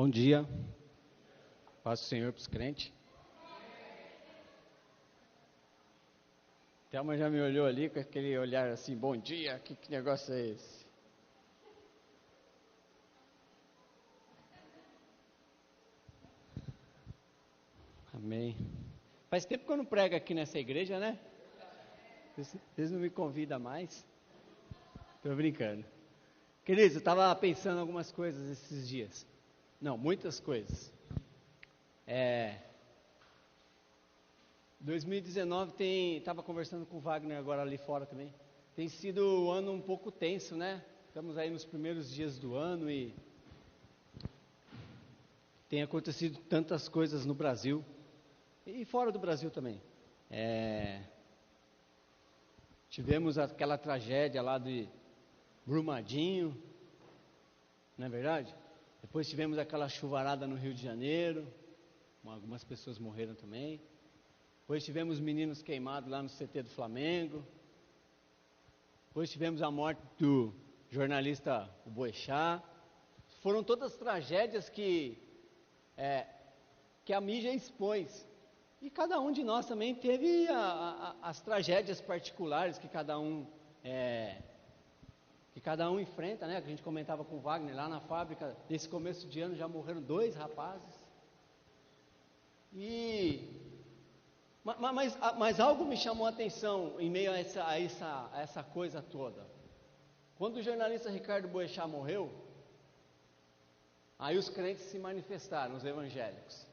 Bom dia, paz do Senhor para os crentes. Thelma já me olhou ali com aquele olhar assim, bom dia, que negócio é esse? Amém. Faz tempo que eu não prego aqui nessa igreja, né? Vocês não me convidam mais? Estou brincando. Queridos, eu estava pensando algumas coisas esses dias. Não, muitas coisas. 2019 estava conversando com o Wagner agora ali fora também. Tem sido um ano um pouco tenso, né? Estamos aí nos primeiros dias do ano e tem acontecido tantas coisas no Brasil e fora do Brasil também. Tivemos aquela tragédia lá de Brumadinho, não é verdade? Depois tivemos aquela chuvarada no Rio de Janeiro, algumas pessoas morreram também. Depois tivemos meninos queimados lá no CT do Flamengo. Depois tivemos a morte do jornalista Boechat. Foram todas tragédias que a mídia expôs. E cada um de nós também teve as tragédias particulares que cada um enfrenta, né? Que a gente comentava com o Wagner lá na fábrica. Nesse começo de ano já morreram 2 rapazes. Mas algo me chamou a atenção em meio a essa coisa toda. Quando o jornalista Ricardo Boechat morreu, aí os crentes se manifestaram, os evangélicos.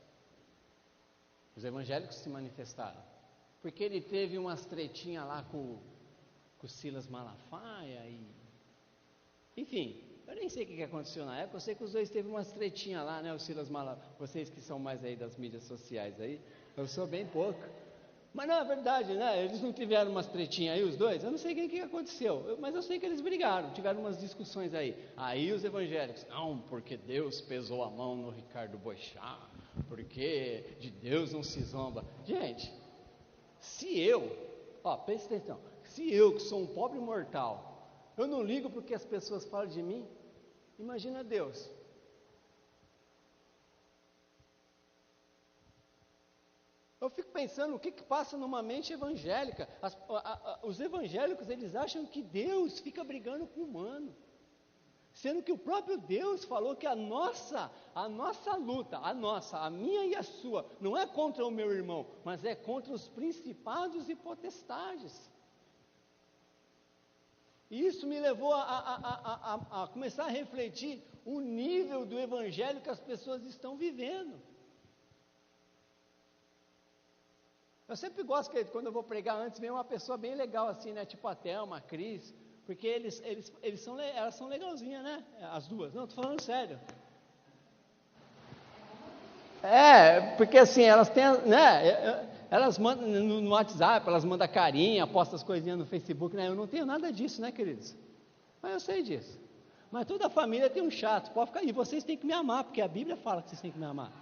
Os evangélicos se manifestaram. Porque ele teve umas tretinhas lá com o Silas Malafaia enfim, eu nem sei o que aconteceu na época, eu sei que os dois teve umas tretinhas lá, né, o Silas Malafaia, vocês que são mais aí das mídias sociais aí, eu sou bem pouco. Mas não é verdade, né? Eles não tiveram umas tretinhas aí, os dois? Eu não sei o que aconteceu, mas eu sei que eles brigaram, tiveram umas discussões aí. Aí os evangélicos, não, porque Deus pesou a mão no Ricardo Boechat, porque de Deus não se zomba. Gente, presta atenção, se eu que sou um pobre mortal, eu não ligo porque as pessoas falam de mim, imagina Deus. Eu fico pensando, o que passa numa mente evangélica? Os evangélicos, eles acham que Deus fica brigando com o humano, sendo que o próprio Deus falou que a nossa luta, a minha e a sua, não é contra o meu irmão, mas é contra os principados e potestades. E isso me levou a começar a refletir o nível do evangelho que as pessoas estão vivendo. Eu sempre gosto que quando eu vou pregar antes, vem uma pessoa bem legal assim, né? Tipo a Thelma, a Cris, porque elas são legalzinhas, né? As duas. Não, estou falando sério. Porque assim, elas têm, né? Elas mandam no WhatsApp, elas mandam carinha, postam as coisinhas no Facebook, né? Eu não tenho nada disso, né, queridos? Mas eu sei disso. Mas toda a família tem um chato, pode ficar, e vocês têm que me amar, porque a Bíblia fala que vocês têm que me amar.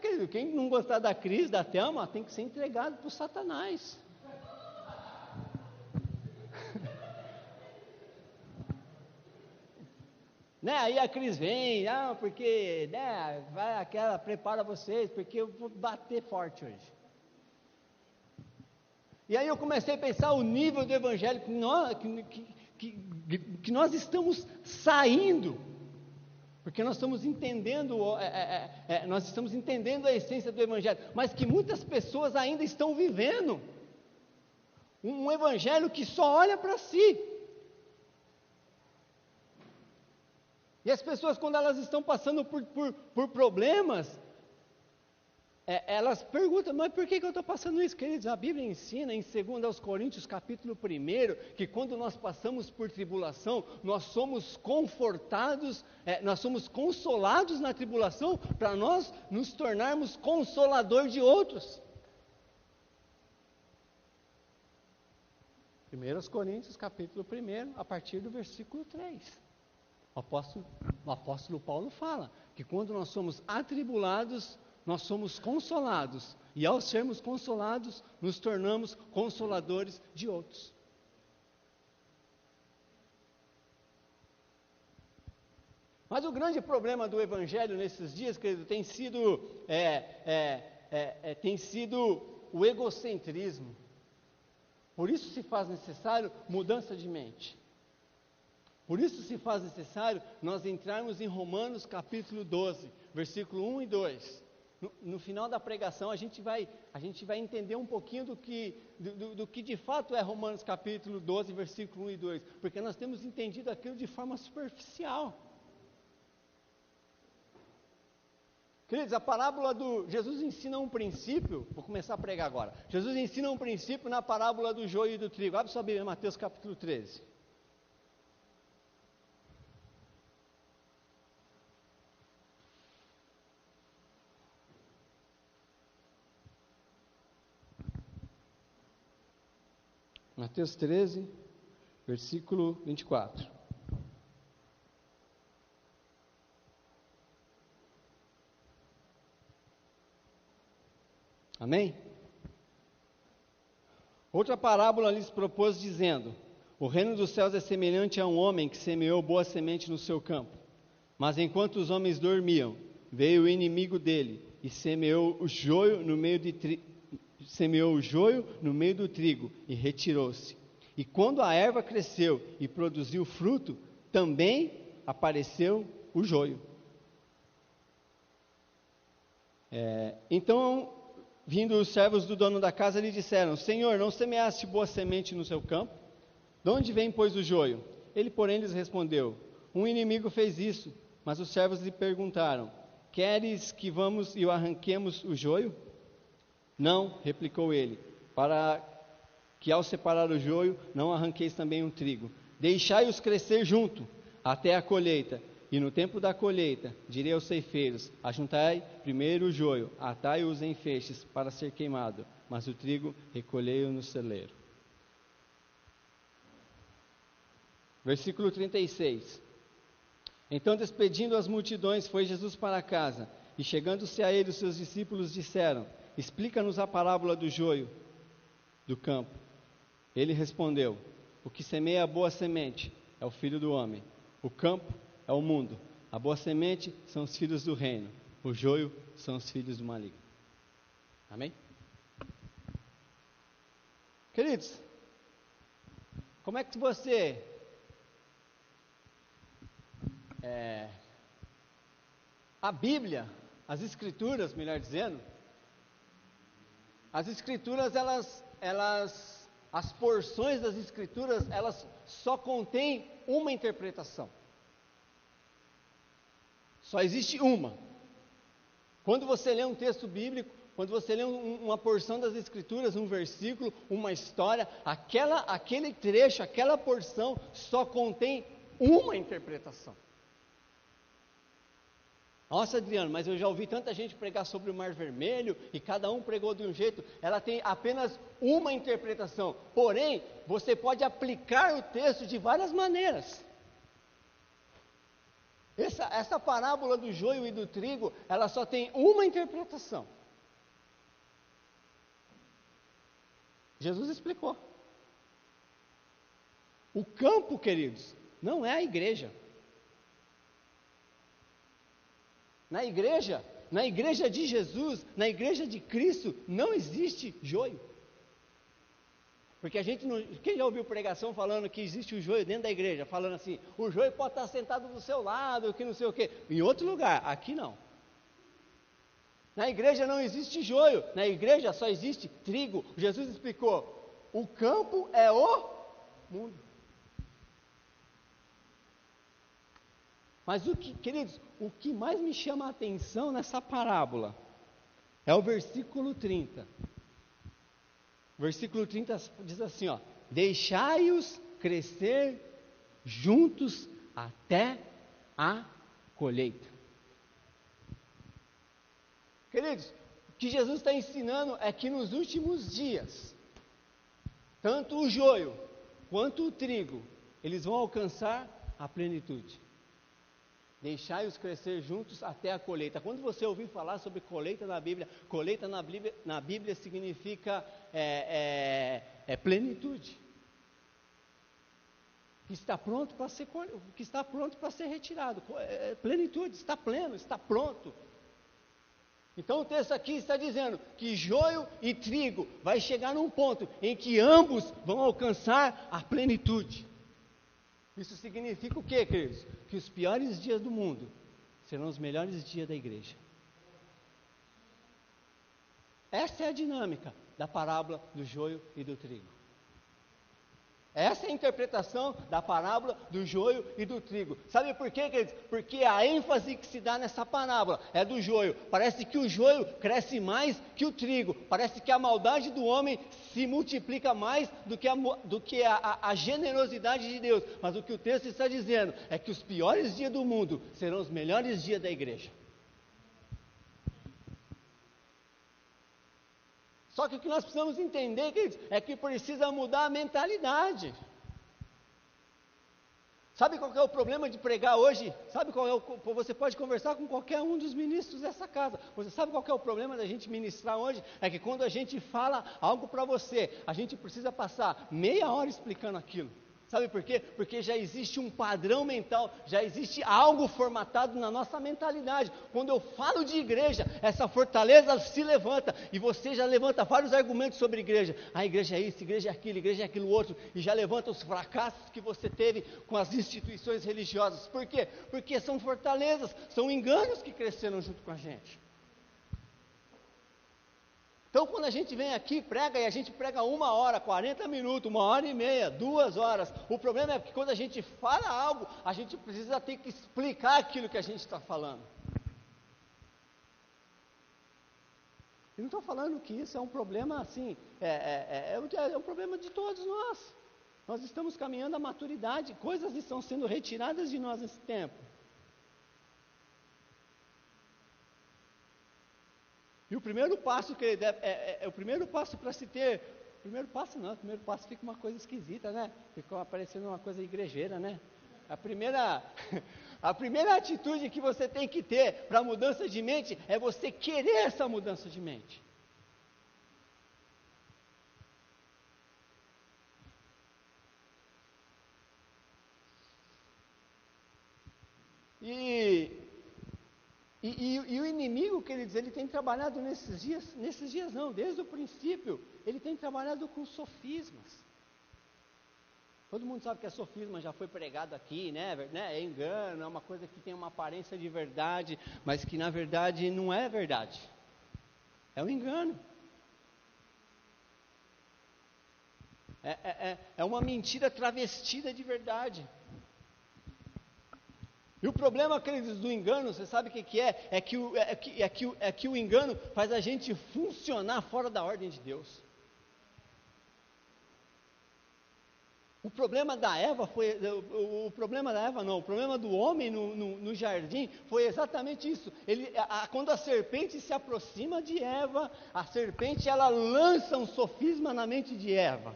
Querido, quem não gostar da Cris, da Thelma, tem que ser entregado para o Satanás. Né? Aí a Cris vem, porque, né, vai aquela, prepara vocês, porque eu vou bater forte hoje. E aí eu comecei a pensar o nível do evangelho que nós estamos saindo, porque nós estamos entendendo, a essência do evangelho, mas que muitas pessoas ainda estão vivendo um evangelho que só olha para si. E as pessoas, quando elas estão passando por problemas, elas perguntam, mas por que eu estou passando isso, queridos? A Bíblia ensina em 2 Coríntios capítulo 1, que quando nós passamos por tribulação, nós somos confortados, nós somos consolados na tribulação, para nós nos tornarmos consolador de outros. 1 Coríntios capítulo 1, a partir do versículo 3. O apóstolo Paulo fala que quando nós somos atribulados, nós somos consolados, e ao sermos consolados, nos tornamos consoladores de outros. Mas o grande problema do Evangelho nesses dias, querido, tem sido o egocentrismo. Por isso se faz necessário mudança de mente. Por isso se faz necessário nós entrarmos em Romanos capítulo 12, versículo 1 e 2. No final da pregação a gente vai entender um pouquinho do que de fato é Romanos capítulo 12, versículo 1 e 2. Porque nós temos entendido aquilo de forma superficial. Queridos, a parábola Jesus ensina um princípio, vou começar a pregar agora. Jesus ensina um princípio na parábola do joio e do trigo. Abre sua Bíblia, Mateus capítulo 13. Mateus 13, versículo 24. Amém? Outra parábola lhes propôs dizendo: o reino dos céus é semelhante a um homem que semeou boa semente no seu campo. Mas enquanto os homens dormiam, veio o inimigo dele e semeou o joio no meio do trigo e retirou-se. E quando a erva cresceu e produziu fruto, também apareceu o joio. Então, vindo os servos do dono da casa, lhe disseram: Senhor, não semeaste boa semente no seu campo? De onde vem, pois, o joio? Ele, porém, lhes respondeu: um inimigo fez isso. Mas os servos lhe perguntaram: queres que vamos e o arranquemos o joio? Não, replicou ele, para que ao separar o joio, não arranqueis também o trigo. Deixai-os crescer junto, até a colheita. E no tempo da colheita, direi aos ceifeiros: ajuntai primeiro o joio, atai-os em feixes para ser queimado, mas o trigo recolhei-o no celeiro. Versículo 36. Então, despedindo as multidões, foi Jesus para casa, e chegando-se a ele, os seus discípulos disseram: explica-nos a parábola do joio do campo. Ele respondeu: o que semeia a boa semente é o Filho do homem. O campo é o mundo. A boa semente são os filhos do reino. O joio são os filhos do maligno. Amém? Queridos, como é que você a Bíblia, as Escrituras, melhor dizendo, as Escrituras, as porções das Escrituras, elas só contêm uma interpretação. Só existe uma. Quando você lê um texto bíblico, quando você lê uma porção das Escrituras, um versículo, uma história, aquele trecho, aquela porção só contém uma interpretação. Nossa, Adriano, mas eu já ouvi tanta gente pregar sobre o Mar Vermelho e cada um pregou de um jeito. Ela tem apenas uma interpretação. Porém, você pode aplicar o texto de várias maneiras. Essa parábola do joio e do trigo, ela só tem uma interpretação. Jesus explicou. O campo, queridos, não é a igreja. Na igreja de Jesus, na igreja de Cristo, não existe joio. Porque quem já ouviu pregação falando que existe o joio dentro da igreja, falando assim, o joio pode estar sentado do seu lado, que não sei o quê, em outro lugar, aqui não. Na igreja não existe joio, na igreja só existe trigo. Jesus explicou, o campo é o mundo. Mas queridos, o que mais me chama a atenção nessa parábola é o versículo 30. O versículo 30 diz assim, ó: deixai-os crescer juntos até a colheita. Queridos, o que Jesus está ensinando é que nos últimos dias, tanto o joio quanto o trigo, eles vão alcançar a plenitude. Deixai-os crescer juntos até a colheita. Quando você ouvir falar sobre colheita na Bíblia significa plenitude. que está pronto para ser retirado. Plenitude, está pleno, está pronto. Então o texto aqui está dizendo que joio e trigo vai chegar num ponto em que ambos vão alcançar a plenitude. Isso significa o quê, queridos? Que os piores dias do mundo serão os melhores dias da igreja. Essa é a dinâmica da parábola do joio e do trigo. Essa é a interpretação da parábola do joio e do trigo. Sabe por quê, queridos? Porque a ênfase que se dá nessa parábola é do joio. Parece que o joio cresce mais que o trigo. Parece que a maldade do homem se multiplica mais do que a generosidade de Deus. Mas o que o texto está dizendo é que os piores dias do mundo serão os melhores dias da igreja. Só que o que nós precisamos entender, queridos, é que precisa mudar a mentalidade. Sabe qual é o problema de pregar hoje? Você pode conversar com qualquer um dos ministros dessa casa. Você sabe qual é o problema da gente ministrar hoje? É que quando a gente fala algo para você, a gente precisa passar meia hora explicando aquilo. Sabe por quê? Porque já existe um padrão mental, já existe algo formatado na nossa mentalidade. Quando eu falo de igreja, essa fortaleza se levanta, e você já levanta vários argumentos sobre igreja. A igreja é isso, igreja é aquilo outro, e já levanta os fracassos que você teve com as instituições religiosas. Por quê? Porque são fortalezas, são enganos que cresceram junto com a gente. Então quando a gente vem aqui, prega, e a gente prega 1 hora, 40 minutos, 1h30, 2 horas, o problema é que quando a gente fala algo, a gente precisa ter que explicar aquilo que a gente está falando. Eu não estou falando que isso é um problema assim, é um problema de todos nós. Nós estamos caminhando à maturidade, coisas estão sendo retiradas de nós nesse tempo. E o primeiro passo que ele deve, o primeiro passo para se ter, o primeiro passo fica uma coisa esquisita, né? Fica parecendo uma coisa igrejeira, né? A primeira atitude que você tem que ter para a mudança de mente é você querer essa mudança de mente. E o inimigo, queridos, ele tem trabalhado nesses dias não, desde o princípio, ele tem trabalhado com sofismas. Todo mundo sabe que sofisma já foi pregado aqui, né? É engano, é uma coisa que tem uma aparência de verdade, mas que na verdade não é verdade. É um engano. É uma mentira travestida de verdade. E o problema, queridos, do engano, você sabe o que é? É que o engano faz a gente funcionar fora da ordem de Deus. O problema do homem no jardim foi exatamente isso. Quando a serpente se aproxima de Eva, a serpente ela lança um sofisma na mente de Eva.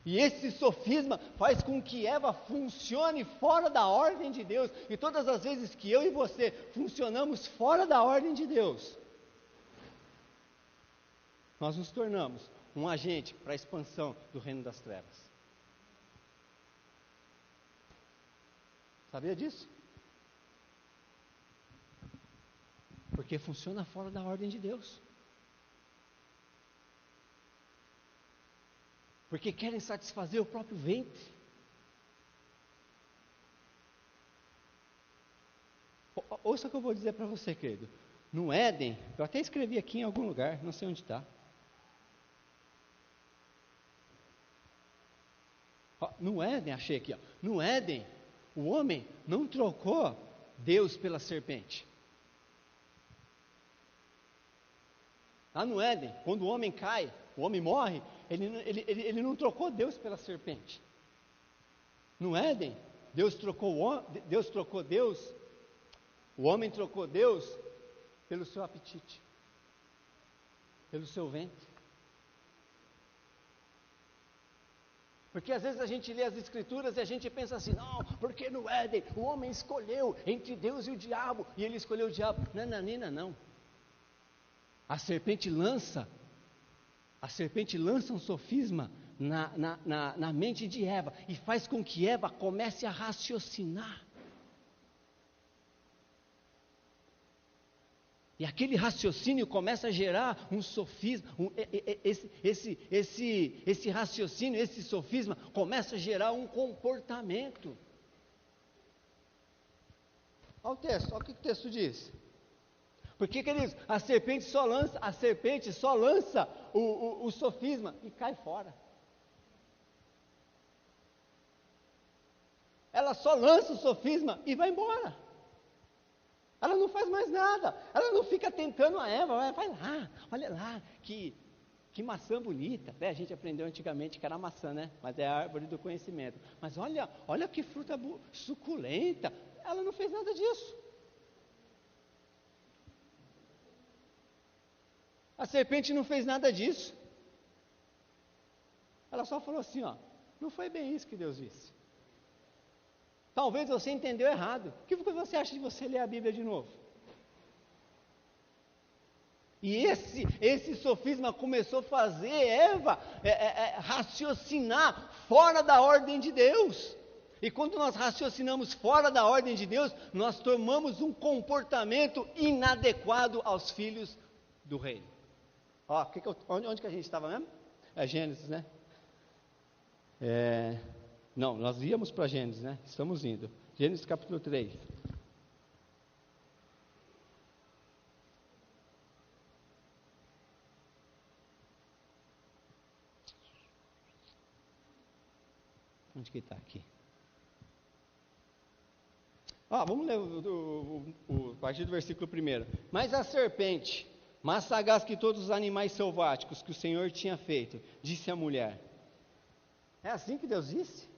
E esse sofisma faz com que Eva funcione fora da ordem de Deus. E todas as vezes que eu e você funcionamos fora da ordem de Deus, nós nos tornamos um agente para a expansão do reino das trevas. Sabia disso? Porque funciona fora da ordem de Deus. Porque querem satisfazer o próprio ventre. Ouça o que eu vou dizer para você, querido. No Éden, eu até escrevi aqui em algum lugar, não sei onde está. No Éden, achei aqui, no Éden, o homem não trocou Deus pela serpente. Lá no Éden, quando o homem cai, o homem morre, ele não trocou Deus pela serpente. No Éden, o homem trocou Deus pelo seu apetite, pelo seu ventre. Porque às vezes a gente lê as escrituras e a gente pensa assim, não, porque no Éden o homem escolheu entre Deus e o diabo, e ele escolheu o diabo. Não. A serpente lança um sofisma na mente de Eva e faz com que Eva comece a raciocinar. E aquele raciocínio começa a gerar um sofisma, esse raciocínio, esse sofisma, começa a gerar um comportamento. Olha o texto, olha o que o texto diz. Porque, queridos, a serpente só lança o sofisma e cai fora. Ela só lança o sofisma e vai embora. Ela não faz mais nada. Ela não fica tentando a Eva. Vai lá, olha lá, que maçã bonita. A gente aprendeu antigamente que era maçã, né? Mas é a árvore do conhecimento. Mas olha que fruta suculenta. Ela não fez nada disso. A serpente não fez nada disso. Ela só falou assim, ó, não foi bem isso que Deus disse. Talvez você entendeu errado. O que você acha de você ler a Bíblia de novo? E esse sofisma começou a fazer Eva raciocinar fora da ordem de Deus. E quando nós raciocinamos fora da ordem de Deus, nós tomamos um comportamento inadequado aos filhos do reino. Ó, onde que a gente estava mesmo? É Gênesis, né? Não, nós íamos para Gênesis, né? Estamos indo. Gênesis capítulo 3. Onde que está aqui? Vamos ler a partir do versículo 1. Mas a serpente, mais sagaz que todos os animais selváticos que o Senhor tinha feito, disse à mulher. É assim que Deus disse?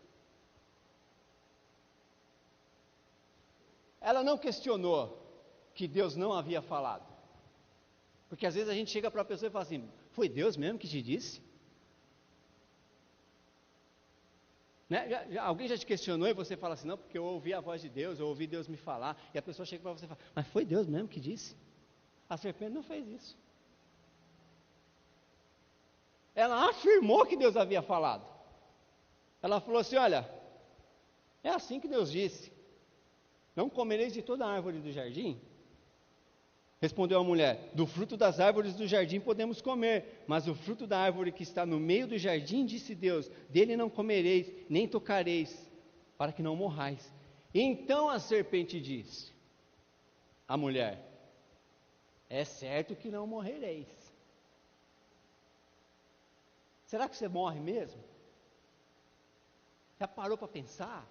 Ela não questionou que Deus não havia falado. Porque às vezes a gente chega para a pessoa e fala assim, foi Deus mesmo que te disse? Né? Alguém já te questionou e você fala assim, não, porque eu ouvi a voz de Deus, eu ouvi Deus me falar, e a pessoa chega para você e fala, mas foi Deus mesmo que disse? A serpente não fez isso. Ela afirmou que Deus havia falado. Ela falou assim, olha, é assim que Deus disse, não comereis de toda a árvore do jardim? Respondeu a mulher, do fruto das árvores do jardim podemos comer, mas o fruto da árvore que está no meio do jardim, disse Deus, dele não comereis, nem tocareis, para que não morrais. Então a serpente disse, a mulher, é certo que não morrereis. Será que você morre mesmo? Já parou para pensar?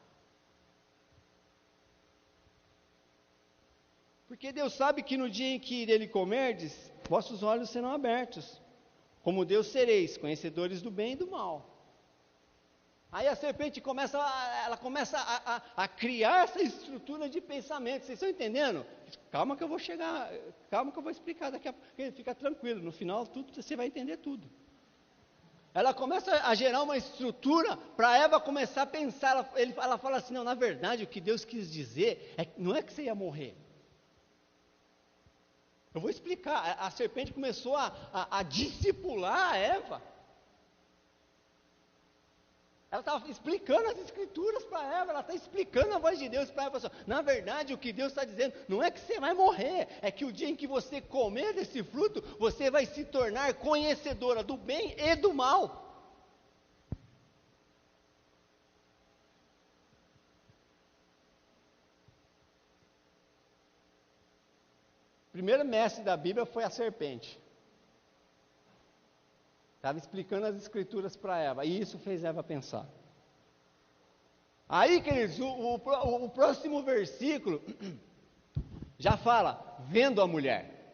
Porque Deus sabe que no dia em que dele comerdes, vossos olhos serão abertos, como Deus sereis, conhecedores do bem e do mal. Aí a serpente começa a criar essa estrutura de pensamento, vocês estão entendendo? Calma que eu vou chegar, calma que eu vou explicar daqui a pouco, fica tranquilo, no final tudo, você vai entender tudo. Ela começa a gerar uma estrutura para Eva começar a pensar, ela fala assim, não, na verdade o que Deus quis dizer, não é que você ia morrer. Eu vou explicar, a serpente começou a discipular a Eva. Ela estava explicando as escrituras para Eva, ela está explicando a voz de Deus para Eva. Na verdade, o que Deus está dizendo, não é que você vai morrer, é que o dia em que você comer desse fruto, você vai se tornar conhecedora do bem e do mal. O primeiro mestre da Bíblia foi a serpente. Estava explicando as escrituras para Eva, e isso fez Eva pensar. Aí, queridos, o próximo versículo já fala, vendo a mulher.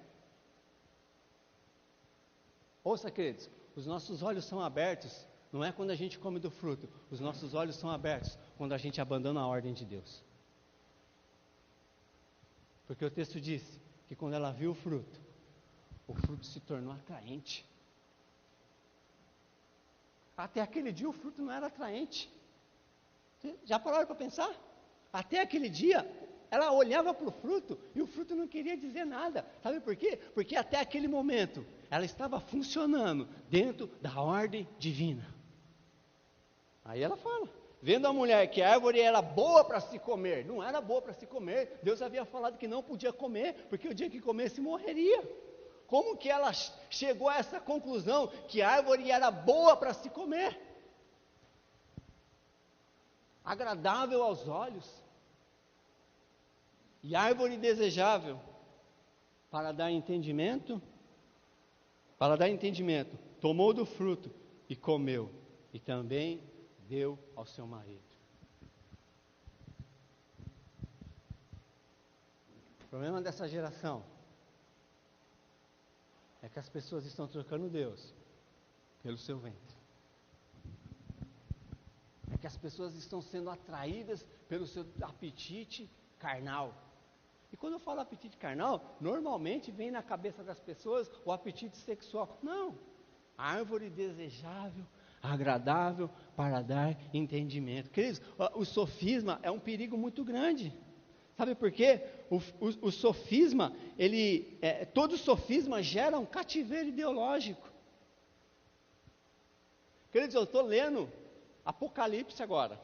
Ouça, queridos, os nossos olhos são abertos, não é quando a gente come do fruto, os nossos olhos são abertos quando a gente abandona a ordem de Deus. Porque o texto diz que quando ela viu o fruto se tornou atraente. Até aquele dia o fruto não era atraente. Já pararam para pensar? Até aquele dia, ela olhava para o fruto e o fruto não queria dizer nada. Sabe por quê? Porque até aquele momento, ela estava funcionando dentro da ordem divina. Aí ela fala, vendo a mulher que a árvore era boa para se comer, não era boa para se comer, Deus havia falado que não podia comer, porque o dia que comesse morreria. Como que ela chegou a essa conclusão, que a árvore era boa para se comer? Agradável aos olhos, e árvore desejável, para dar entendimento, tomou do fruto e comeu, e também deu ao seu marido. O problema dessa geração é que as pessoas estão trocando Deus pelo seu ventre. É que as pessoas estão sendo atraídas pelo seu apetite carnal. E quando eu falo apetite carnal, normalmente vem na cabeça das pessoas o apetite sexual. Não, árvore desejável, agradável para dar entendimento. Queridos, o sofisma é um perigo muito grande. Sabe por quê? O sofisma, todo sofisma gera um cativeiro ideológico. Queridos, eu estou lendo Apocalipse agora,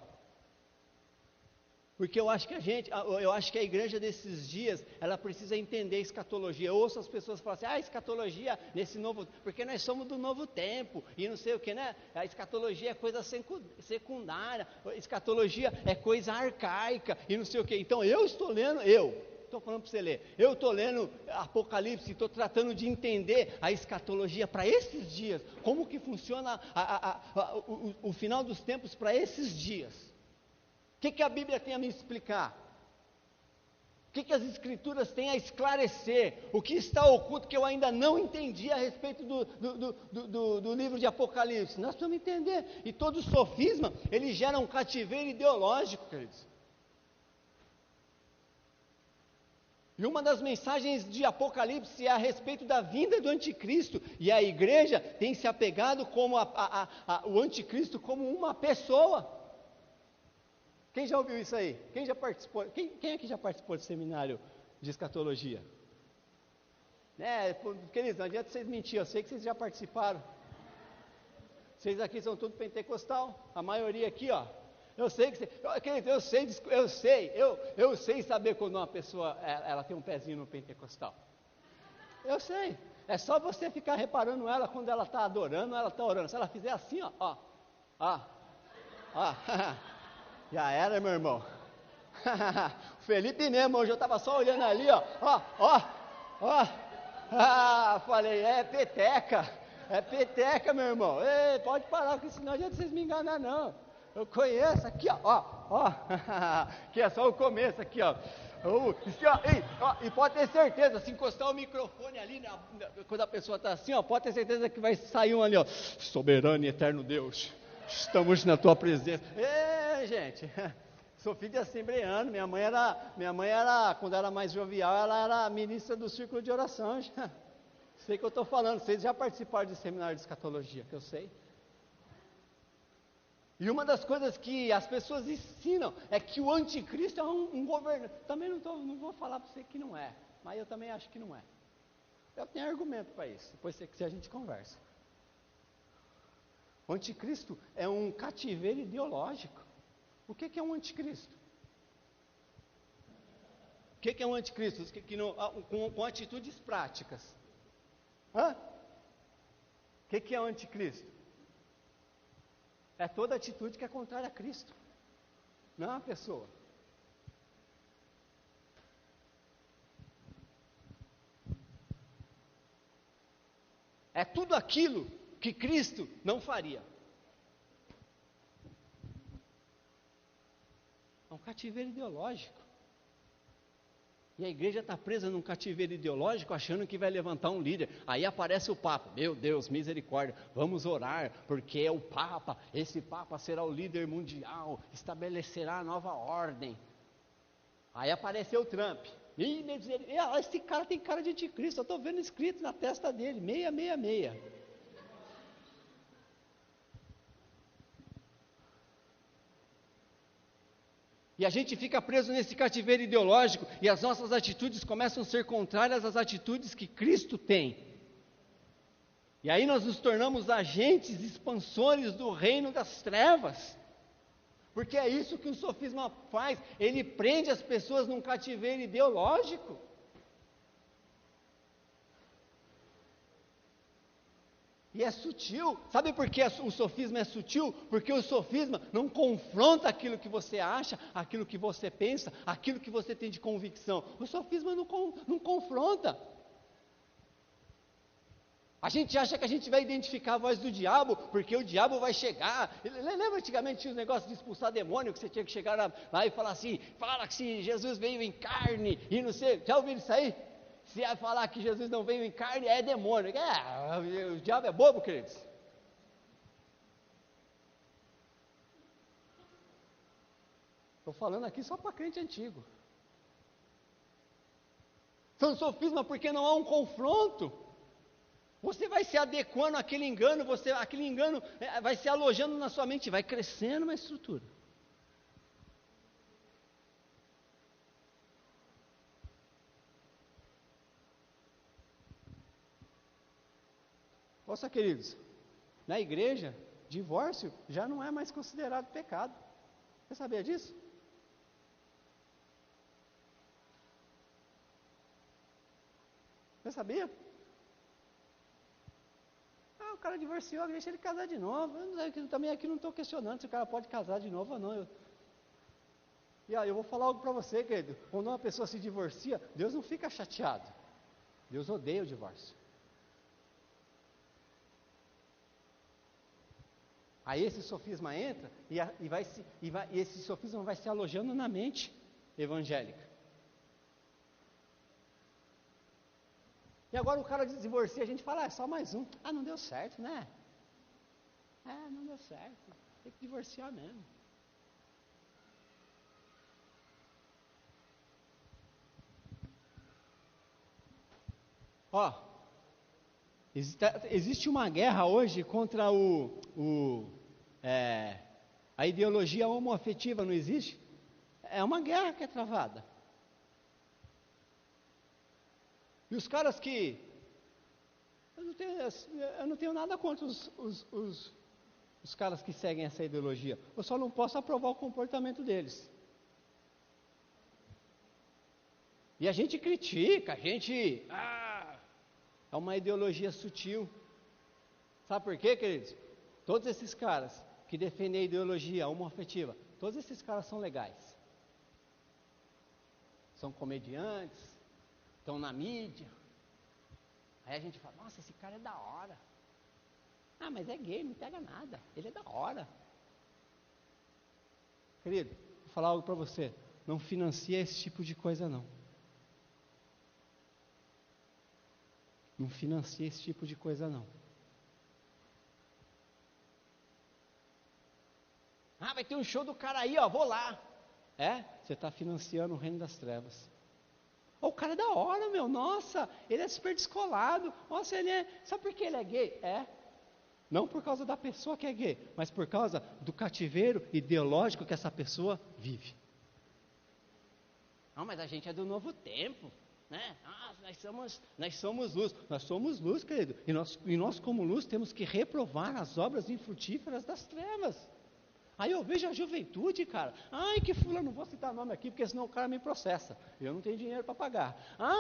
porque eu acho que a igreja desses dias, ela precisa entender a escatologia. Eu ouço as pessoas falarem assim, escatologia nesse novo, porque nós somos do novo tempo, e não sei o que, né? A escatologia é coisa secundária, a escatologia é coisa arcaica, e não sei o que. Então estou falando para você ler, eu estou lendo Apocalipse, estou tratando de entender a escatologia para esses dias, como que funciona o final dos tempos para esses dias. O que a Bíblia tem a me explicar? O que as Escrituras têm a esclarecer? O que está oculto que eu ainda não entendi a respeito do livro de Apocalipse? Nós precisamos entender. E todo sofisma, ele gera um cativeiro ideológico, queridos. E uma das mensagens de Apocalipse é a respeito da vinda do anticristo. E a igreja tem se apegado como o anticristo como uma pessoa. Quem já ouviu isso aí? Quem já participou? Quem aqui já participou de seminário de escatologia? Queridos, não adianta vocês mentir, eu sei que vocês já participaram. Vocês aqui são tudo pentecostal, a maioria aqui, ó. Eu sei que eu sei saber quando uma pessoa ela tem um pezinho no pentecostal. Eu sei. É só você ficar reparando ela quando ela está adorando, ela está orando. Se ela fizer assim, ó. Já era, meu irmão. O Felipe mesmo, hoje eu estava só olhando ali, ó. Falei, é peteca, meu irmão. Ei, pode parar, porque senão não adianta vocês me enganar, não. Eu conheço, aqui, ó. Que é só o começo, aqui, ó. E pode ter certeza, se encostar o microfone ali, quando a pessoa está assim, ó, pode ter certeza que vai sair um ali, ó. Soberano e eterno Deus, estamos na tua presença. Gente, sou filho de assembleano, minha mãe era, quando era mais jovial, ela era ministra do círculo de oração, já. Sei o que eu estou falando, vocês já participaram de seminário de escatologia, que eu sei. E uma das coisas que as pessoas ensinam é que o anticristo é um governante. Também não vou falar para você que não é, mas eu também acho que não é. Eu tenho argumento para isso, depois se quiser a gente conversa. O anticristo é um cativeiro ideológico. O que é um anticristo? O que é um anticristo? Com atitudes práticas. O que é um anticristo? É toda atitude que é contrária a Cristo, não é uma pessoa. É tudo aquilo que Cristo não faria. É um cativeiro ideológico. E a igreja está presa num cativeiro ideológico, achando que vai levantar um líder. Aí aparece o Papa. Meu Deus, misericórdia, vamos orar, porque é o Papa. Esse Papa será o líder mundial, estabelecerá a nova ordem. Aí apareceu o Trump. Esse cara tem cara de anticristo, eu estou vendo escrito na testa dele, 666. E a gente fica preso nesse cativeiro ideológico, e as nossas atitudes começam a ser contrárias às atitudes que Cristo tem. E aí nós nos tornamos agentes expansores do reino das trevas. Porque é isso que o sofisma faz, ele prende as pessoas num cativeiro ideológico. E é sutil. Sabe por que o sofisma é sutil? Porque o sofisma não confronta aquilo que você acha, aquilo que você pensa, aquilo que você tem de convicção. O sofisma não confronta. A gente acha que a gente vai identificar a voz do diabo, porque o diabo vai chegar. Lembra antigamente tinha os negócios de expulsar demônio, que você tinha que chegar lá e falar assim, fala que se Jesus veio em carne, e não sei, já ouviram isso aí? Se falar que Jesus não veio em carne, é demônio. O diabo é bobo, queridos. Estou falando aqui só para crente antigo. São sofisma porque não há um confronto. Você vai se adequando àquele engano, aquele engano vai se alojando na sua mente, vai crescendo uma estrutura. Ouça, queridos, na igreja, divórcio já não é mais considerado pecado. Você sabia disso? Você sabia? O cara divorciou, deixa ele casar de novo. Eu também aqui não estou questionando se o cara pode casar de novo ou não. E aí eu vou falar algo para você, querido. Quando uma pessoa se divorcia, Deus não fica chateado. Deus odeia o divórcio. Aí esse sofisma entra e esse sofisma vai se alojando na mente evangélica. E agora o cara divorcia, a gente fala, é só mais um. Não deu certo, né? Não deu certo. Tem que divorciar mesmo. Existe uma guerra hoje contra a ideologia homoafetiva, não existe? É uma guerra que é travada. E os caras que... Eu não tenho nada contra os caras que seguem essa ideologia. Eu só não posso aprovar o comportamento deles. E a gente critica, é uma ideologia sutil. Sabe por quê, queridos? Todos esses caras que defendem a ideologia homoafetiva, todos esses caras são legais. São comediantes, estão na mídia. Aí a gente fala, nossa, esse cara é da hora. Mas é gay, não pega nada, ele é da hora. Querido, vou falar algo para você, não financia esse tipo de coisa não. Não financia esse tipo de coisa não. Vai ter um show do cara aí, vou lá. Você está financiando o reino das trevas. O cara é da hora, meu, nossa, ele é super descolado, nossa, sabe por que ele é gay? Não por causa da pessoa que é gay, mas por causa do cativeiro ideológico que essa pessoa vive. Mas a gente é do novo tempo, né? Nós somos luz, querido, e nós como luz temos que reprovar as obras infrutíferas das trevas. Aí eu vejo a juventude, cara, que fulano, não vou citar nome aqui, porque senão o cara me processa, eu não tenho dinheiro para pagar,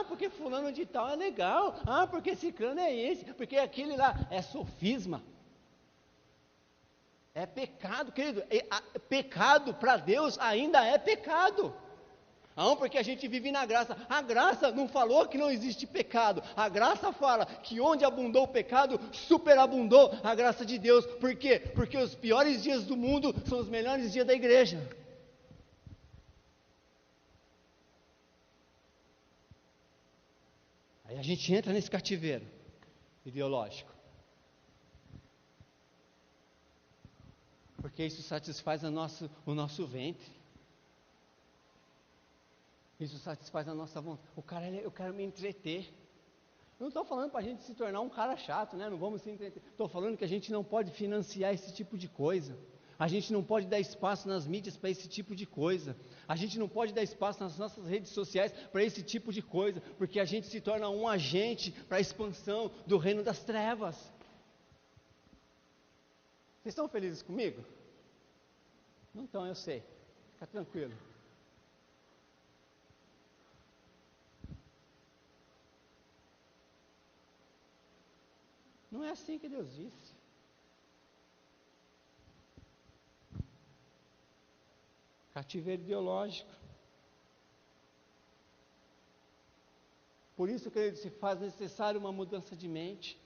porque fulano de tal é legal, porque esse cano é esse, porque aquele lá é sofisma, é pecado, querido, pecado para Deus ainda é pecado. Porque a gente vive na graça. A graça não falou que não existe pecado. A graça fala que onde abundou o pecado, superabundou a graça de Deus. Por quê? Porque os piores dias do mundo são os melhores dias da igreja. Aí a gente entra nesse cativeiro ideológico. Porque isso satisfaz o nosso ventre. Isso satisfaz a nossa vontade. Eu quero me entreter. Eu não estou falando para a gente se tornar um cara chato, né? Não vamos se entreter. Estou falando que a gente não pode financiar esse tipo de coisa. A gente não pode dar espaço nas mídias para esse tipo de coisa. A gente não pode dar espaço nas nossas redes sociais para esse tipo de coisa, porque a gente se torna um agente para a expansão do reino das trevas. Vocês estão felizes comigo? Não estão, eu sei. Fica tranquilo. Não é assim que Deus disse. Cativeiro ideológico. Por isso, querido, se faz necessário uma mudança de mente.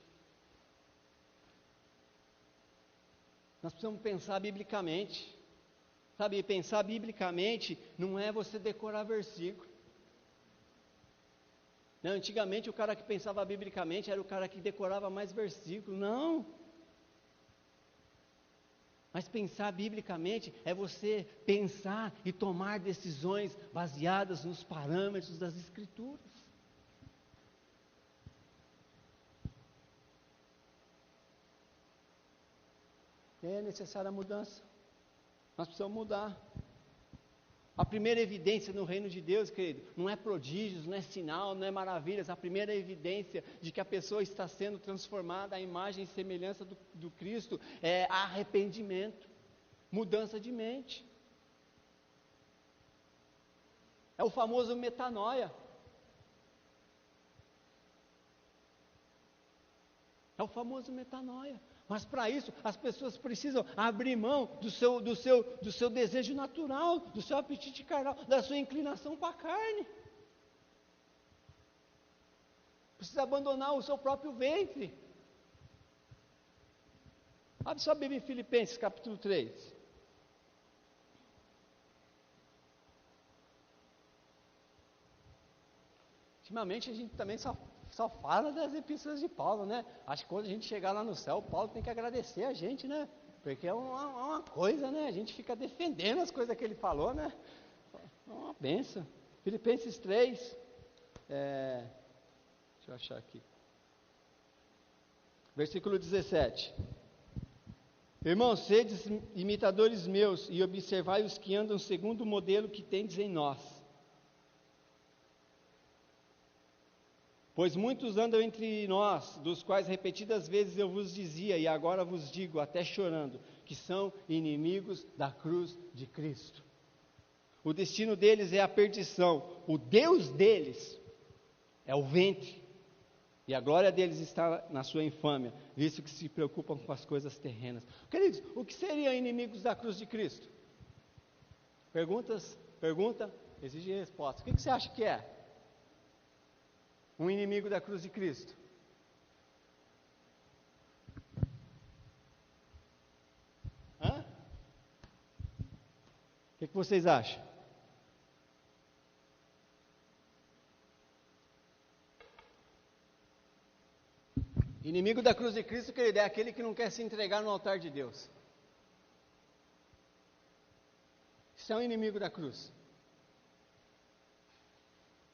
Nós precisamos pensar biblicamente. Sabe, pensar biblicamente não é você decorar versículo. Não, antigamente o cara que pensava biblicamente era o cara que decorava mais versículos. Não. Mas pensar biblicamente é você pensar e tomar decisões baseadas nos parâmetros das Escrituras. É necessária a mudança. Nós precisamos mudar. A primeira evidência no reino de Deus, querido, não é prodígios, não é sinal, não é maravilhas. A primeira evidência de que a pessoa está sendo transformada à imagem e semelhança do Cristo é arrependimento, mudança de mente. É o famoso metanoia. É o famoso metanoia. Mas para isso, as pessoas precisam abrir mão do seu desejo natural, do seu apetite carnal, da sua inclinação para a carne. Precisa abandonar o seu próprio ventre. Abre sua Bíblia em Filipenses, capítulo 3. Ultimamente a gente também só fala das epístolas de Paulo, né? Acho que quando a gente chegar lá no céu, Paulo tem que agradecer a gente, né? Porque é uma coisa, né? A gente fica defendendo as coisas que ele falou, né? É uma bênção. Filipenses 3, deixa eu achar aqui. Versículo 17. Irmãos, sedes imitadores meus e observai os que andam segundo o modelo que tendes em nós. Pois muitos andam entre nós, dos quais repetidas vezes eu vos dizia, e agora vos digo, até chorando, que são inimigos da cruz de Cristo. O destino deles é a perdição, o Deus deles é o ventre, e a glória deles está na sua infâmia, visto que se preocupam com as coisas terrenas. Queridos, o que seriam inimigos da cruz de Cristo? Pergunta, exige resposta. O que você acha que é? Um inimigo da cruz de Cristo. Hã? O que vocês acham? Inimigo da cruz de Cristo, querido, é aquele que não quer se entregar no altar de Deus. Isso é um inimigo da cruz.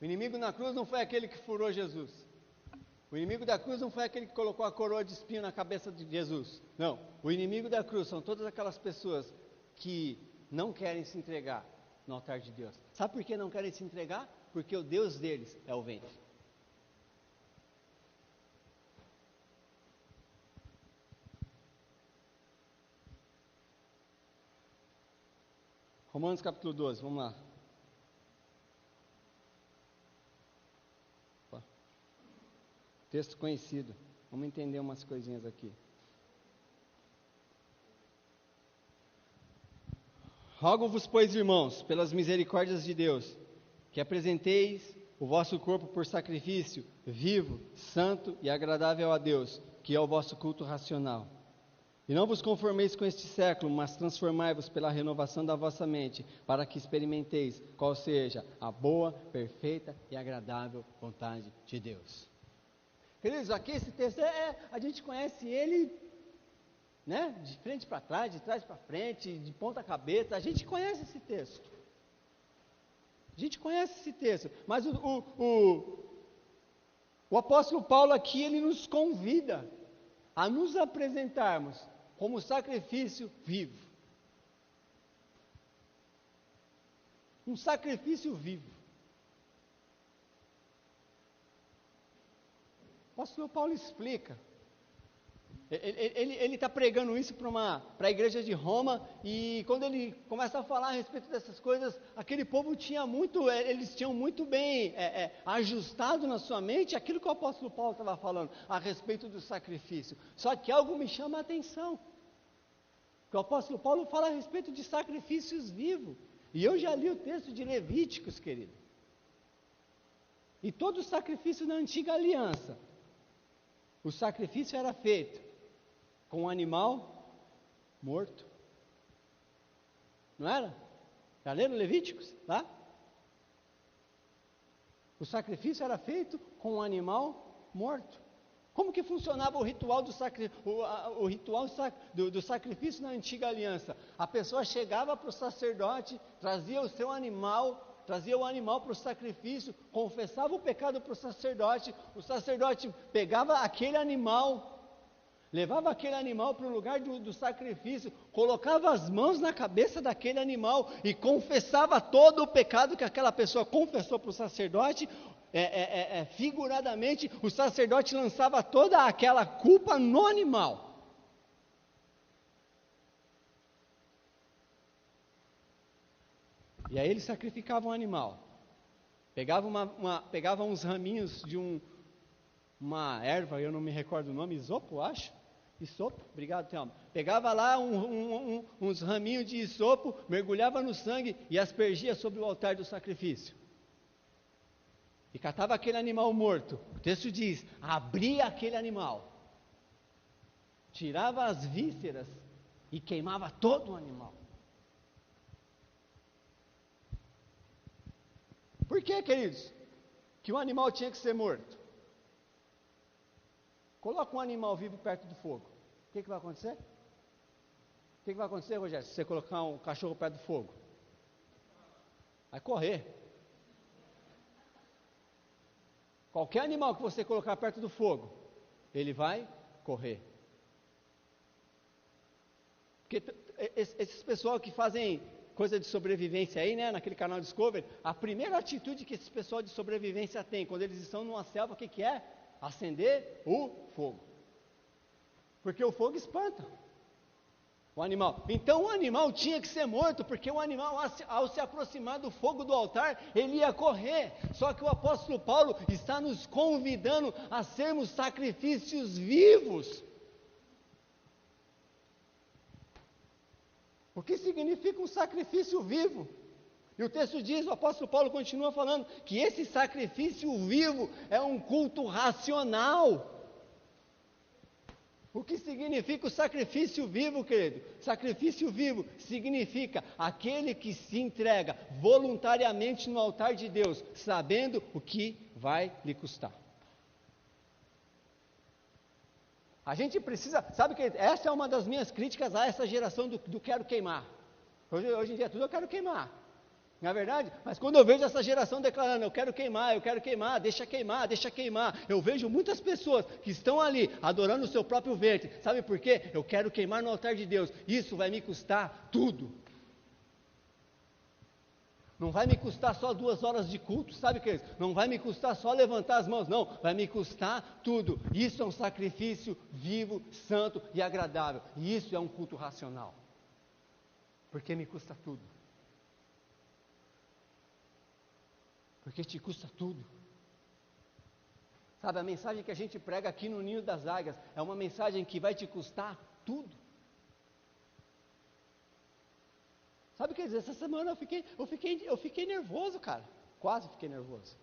O inimigo na cruz não foi aquele que furou Jesus. O inimigo da cruz não foi aquele que colocou a coroa de espinho na cabeça de Jesus. Não. O inimigo da cruz são todas aquelas pessoas que não querem se entregar no altar de Deus. Sabe por que não querem se entregar? Porque o Deus deles é o ventre. Romanos capítulo 12, vamos lá. Texto conhecido. Vamos entender umas coisinhas aqui. Rogo-vos, pois, irmãos, pelas misericórdias de Deus, que apresenteis o vosso corpo por sacrifício vivo, santo e agradável a Deus, que é o vosso culto racional. E não vos conformeis com este século, mas transformai-vos pela renovação da vossa mente, para que experimenteis qual seja a boa, perfeita e agradável vontade de Deus. Queridos, aqui esse texto a gente conhece ele, né, de frente para trás, de trás para frente, de ponta cabeça, a gente conhece esse texto. A gente conhece esse texto, mas o apóstolo Paulo aqui, ele nos convida a nos apresentarmos como sacrifício vivo. Um sacrifício vivo. O apóstolo Paulo explica. Ele está pregando isso para a igreja de Roma, e quando ele começa a falar a respeito dessas coisas, aquele povo eles tinham muito bem ajustado na sua mente aquilo que o apóstolo Paulo estava falando a respeito do sacrifício. Só que algo me chama a atenção, que o apóstolo Paulo fala a respeito de sacrifícios vivos, e eu já li o texto de Levíticos, querido, e todo o sacrifício na antiga aliança, o sacrifício era feito com um animal morto. Não era? Já leram Levíticos? Lá? O sacrifício era feito com um animal morto. Como que funcionava o ritual do sacrifício na antiga aliança? A pessoa chegava para o sacerdote, trazia o animal para o sacrifício, confessava o pecado para o sacerdote pegava aquele animal, levava aquele animal para o lugar do sacrifício, colocava as mãos na cabeça daquele animal e confessava todo o pecado que aquela pessoa confessou para o sacerdote. Figuradamente, o sacerdote lançava toda aquela culpa no animal. E aí ele sacrificava um animal, pegava uns raminhos de uma erva, eu não me recordo o nome, isopo, acho. Isopo, obrigado, Thelma. Pegava lá uns raminhos de isopo, mergulhava no sangue e aspergia sobre o altar do sacrifício. E catava aquele animal morto. O texto diz: abria aquele animal, tirava as vísceras e queimava todo o animal. Por que, queridos, que o animal tinha que ser morto? Coloca um animal vivo perto do fogo. O que vai acontecer? O que vai acontecer, Rogério, se você colocar um cachorro perto do fogo? Vai correr. Qualquer animal que você colocar perto do fogo, ele vai correr. Porque esses pessoal que fazem coisa de sobrevivência aí, né, naquele canal Discovery, a primeira atitude que esses pessoal de sobrevivência tem, quando eles estão numa selva, o que é? Acender o fogo. Porque o fogo espanta o animal. Então o animal tinha que ser morto, porque o animal, ao se aproximar do fogo do altar, ele ia correr. Só que o apóstolo Paulo está nos convidando a sermos sacrifícios vivos. O que significa um sacrifício vivo? E o texto diz, o apóstolo Paulo continua falando, que esse sacrifício vivo é um culto racional. O que significa o sacrifício vivo, querido? Sacrifício vivo significa aquele que se entrega voluntariamente no altar de Deus, sabendo o que vai lhe custar. A gente precisa, sabe que essa é uma das minhas críticas a essa geração do quero queimar. Hoje em dia tudo eu quero queimar, não é verdade? Mas quando eu vejo essa geração declarando, eu quero queimar, deixa queimar, eu vejo muitas pessoas que estão ali adorando o seu próprio ventre. Sabe por quê? Eu quero queimar no altar de Deus, isso vai me custar tudo. Não vai me custar só 2 horas de culto, sabe, queridos? Não vai me custar só levantar as mãos, não, vai me custar tudo. Isso é um sacrifício vivo, santo e agradável, e isso é um culto racional, porque me custa tudo. Porque te custa tudo. Sabe, a mensagem que a gente prega aqui no Ninho das Águias é uma mensagem que vai te custar tudo. Sabe o que dizer? Essa semana eu fiquei nervoso, cara. Quase fiquei nervoso.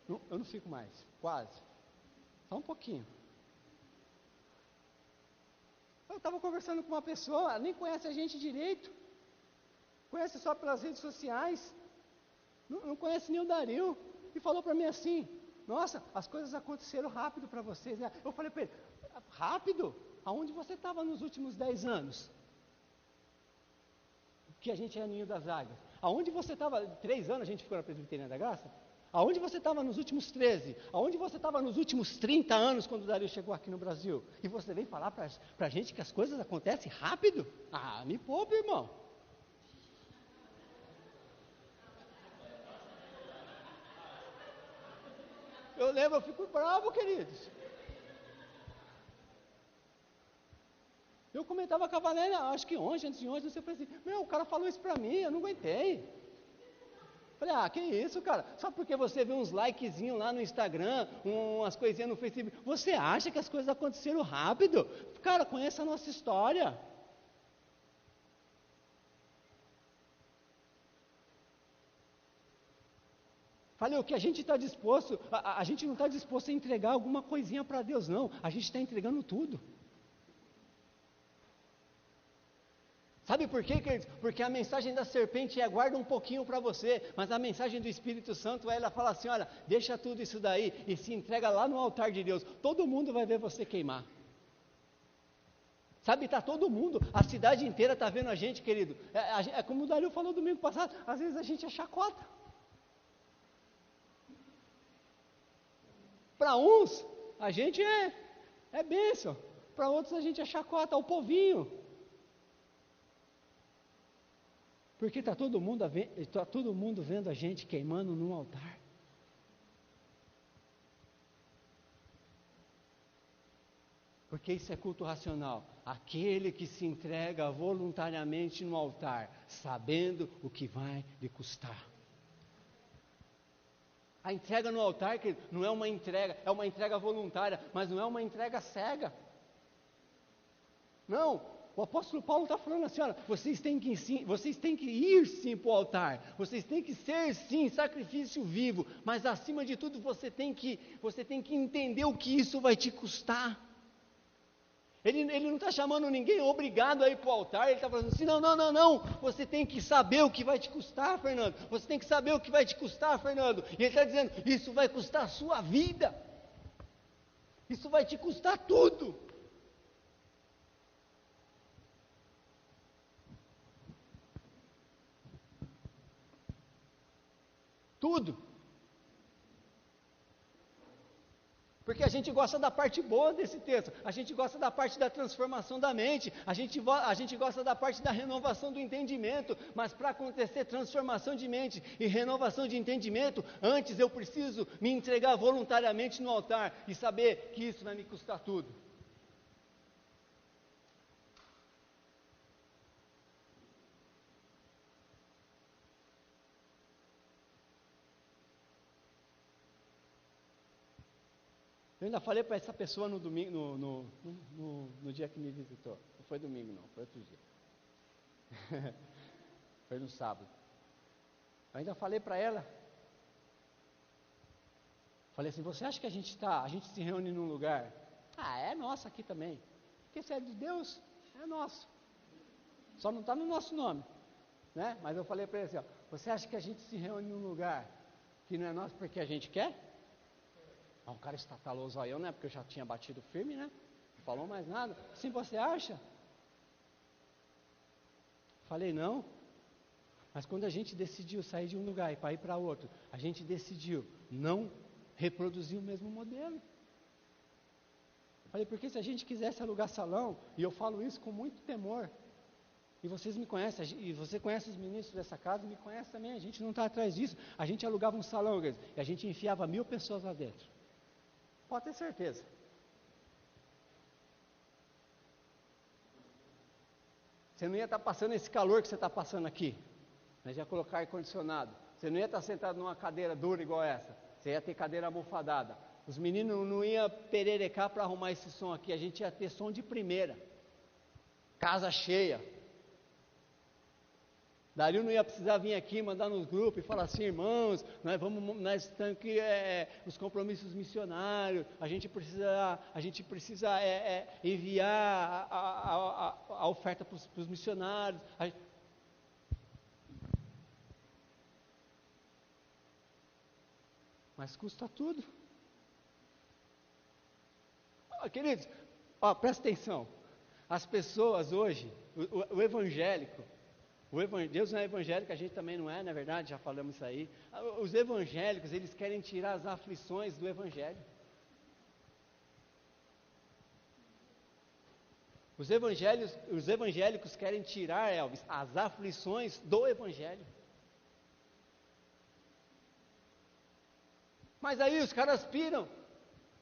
Eu não fico mais, quase. Só um pouquinho. Eu estava conversando com uma pessoa, nem conhece a gente direito. Conhece só pelas redes sociais. Não conhece nem o Dario. E falou para mim assim: nossa, as coisas aconteceram rápido para vocês, né? Eu falei para ele: rápido? Aonde você estava nos últimos 10 anos? Que a gente é Ninho das Águias. Aonde você estava? 3 anos a gente ficou na Presbiteriana da Graça? Aonde você estava nos últimos 13? Aonde você estava nos últimos 30 anos quando o Dario chegou aqui no Brasil? E você vem falar para a gente que as coisas acontecem rápido? Ah, me poupe, irmão. Eu lembro, eu fico bravo, queridos. Eu comentava com a Valéria, acho que ontem, antes de ontem, eu falei assim, o cara falou isso para mim, eu não aguentei. Falei, que isso, cara? Só porque você vê uns likezinhos lá no Instagram, umas coisinhas no Facebook, você acha que as coisas aconteceram rápido? Cara, conheça a nossa história. Falei, o que a gente está disposto, a gente não está disposto a entregar alguma coisinha para Deus, não. A gente está entregando tudo. Sabe por quê, queridos? Porque a mensagem da serpente guarda um pouquinho para você, mas a mensagem do Espírito Santo, ela fala assim, olha, deixa tudo isso daí e se entrega lá no altar de Deus. Todo mundo vai ver você queimar. Sabe, está todo mundo, a cidade inteira está vendo a gente, querido. É como o Dario falou domingo passado, às vezes a gente é chacota. Para uns, a gente é bênção. Para outros, a gente é chacota, o povinho. Porque está todo mundo vendo a gente queimando num altar. Porque isso é culto racional. Aquele que se entrega voluntariamente no altar, sabendo o que vai lhe custar. A entrega no altar, querido, não é uma entrega, é uma entrega voluntária, mas não é uma entrega cega. Não, o apóstolo Paulo está falando assim, olha, vocês têm que ir sim para o altar, vocês têm que ser sim sacrifício vivo, mas acima de tudo você tem que entender o que isso vai te custar. Ele não está chamando ninguém obrigado a ir para o altar, ele está falando assim, não, você tem que saber o que vai te custar, Fernando, você tem que saber o que vai te custar, Fernando, e ele está dizendo, isso vai custar a sua vida, isso vai te custar tudo. Tudo. Porque a gente gosta da parte boa desse texto, a gente gosta da parte da transformação da mente, a gente gosta da parte da renovação do entendimento, mas para acontecer transformação de mente e renovação de entendimento, antes eu preciso me entregar voluntariamente no altar e saber que isso vai me custar tudo. Eu ainda falei para essa pessoa no domingo, no dia que me visitou. Não foi domingo não, foi outro dia. Foi no sábado. Eu ainda falei para ela. Falei assim, você acha que a gente se reúne num lugar? É nosso aqui também. Porque se é de Deus, é nosso. Só não está no nosso nome. Né? Mas eu falei para ele assim, você acha que a gente se reúne num lugar que não é nosso porque a gente quer? O cara estatalou o zoião, né? Porque eu já tinha batido firme, né? Não falou mais nada. Sim, você acha? Falei, não. Mas quando a gente decidiu sair de um lugar e para ir para outro, a gente decidiu não reproduzir o mesmo modelo. Falei, porque se a gente quisesse alugar salão, e eu falo isso com muito temor, e vocês me conhecem, e você conhece os ministros dessa casa, e me conhece também, a gente não está atrás disso. A gente alugava um salão, e a gente enfiava 1000 pessoas lá dentro. Pode ter certeza. Você não ia estar passando esse calor que você está passando aqui. Nós ia colocar ar-condicionado. Você não ia estar sentado numa cadeira dura igual essa. Você ia ter cadeira almofadada. Os meninos não iam pererecar para arrumar esse som aqui. A gente ia ter som de primeira. Casa cheia. Dario não ia precisar vir aqui, mandar nos grupos e falar assim, irmãos, nós estamos aqui, os compromissos missionários, a gente precisa enviar a oferta para os missionários. Mas custa tudo. Queridos, presta atenção, as pessoas hoje, o evangélico, Deus não é evangélico, a gente também não é verdade? Já falamos isso aí. Os evangélicos, eles querem tirar as aflições do evangelho. Os evangélicos querem tirar, Elvis, as aflições do evangelho. Mas aí os caras piram,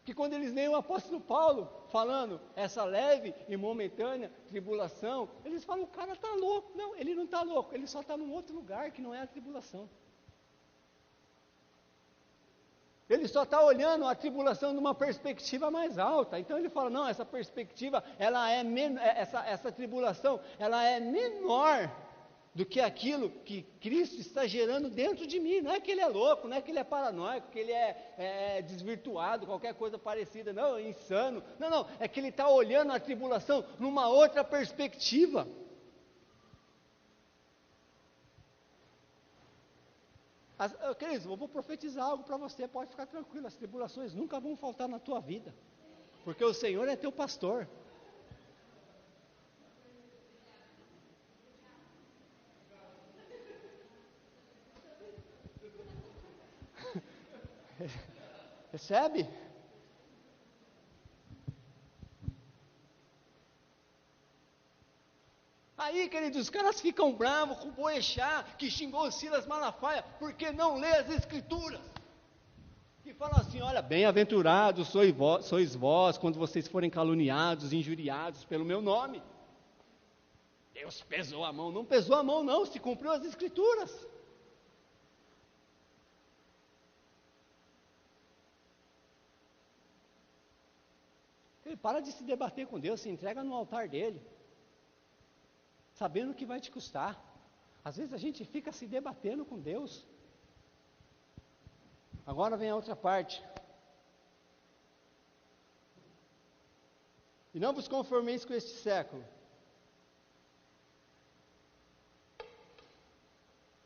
Que quando eles leem o apóstolo Paulo falando essa leve e momentânea tribulação, eles falam, o cara está louco. Não, ele não está louco, ele só está num outro lugar que não é a tribulação. Ele só está olhando a tribulação de uma perspectiva mais alta. Então ele fala, não, essa perspectiva, essa tribulação, ela é menor do que aquilo que Cristo está gerando dentro de mim. Não é que ele é louco, não é que ele é paranoico, que ele é desvirtuado, qualquer coisa parecida, não, é insano. Não, é que ele está olhando a tribulação numa outra perspectiva. Queridos, eu vou profetizar algo para você, pode ficar tranquilo, as tribulações nunca vão faltar na tua vida, porque o Senhor é teu pastor. Recebe? Aí, queridos, os caras ficam bravos com o Boechat, que xingou Silas Malafaia, porque não lê as Escrituras. Que fala assim, olha, bem-aventurados sois vós, quando vocês forem caluniados, injuriados pelo meu nome. Deus pesou a mão, não pesou a mão não, se cumpriu as Escrituras. Ele para de se debater com Deus, se entrega no altar dele, sabendo o que vai te custar. Às vezes a gente fica se debatendo com Deus. Agora vem a outra parte. E não vos conformeis com este século,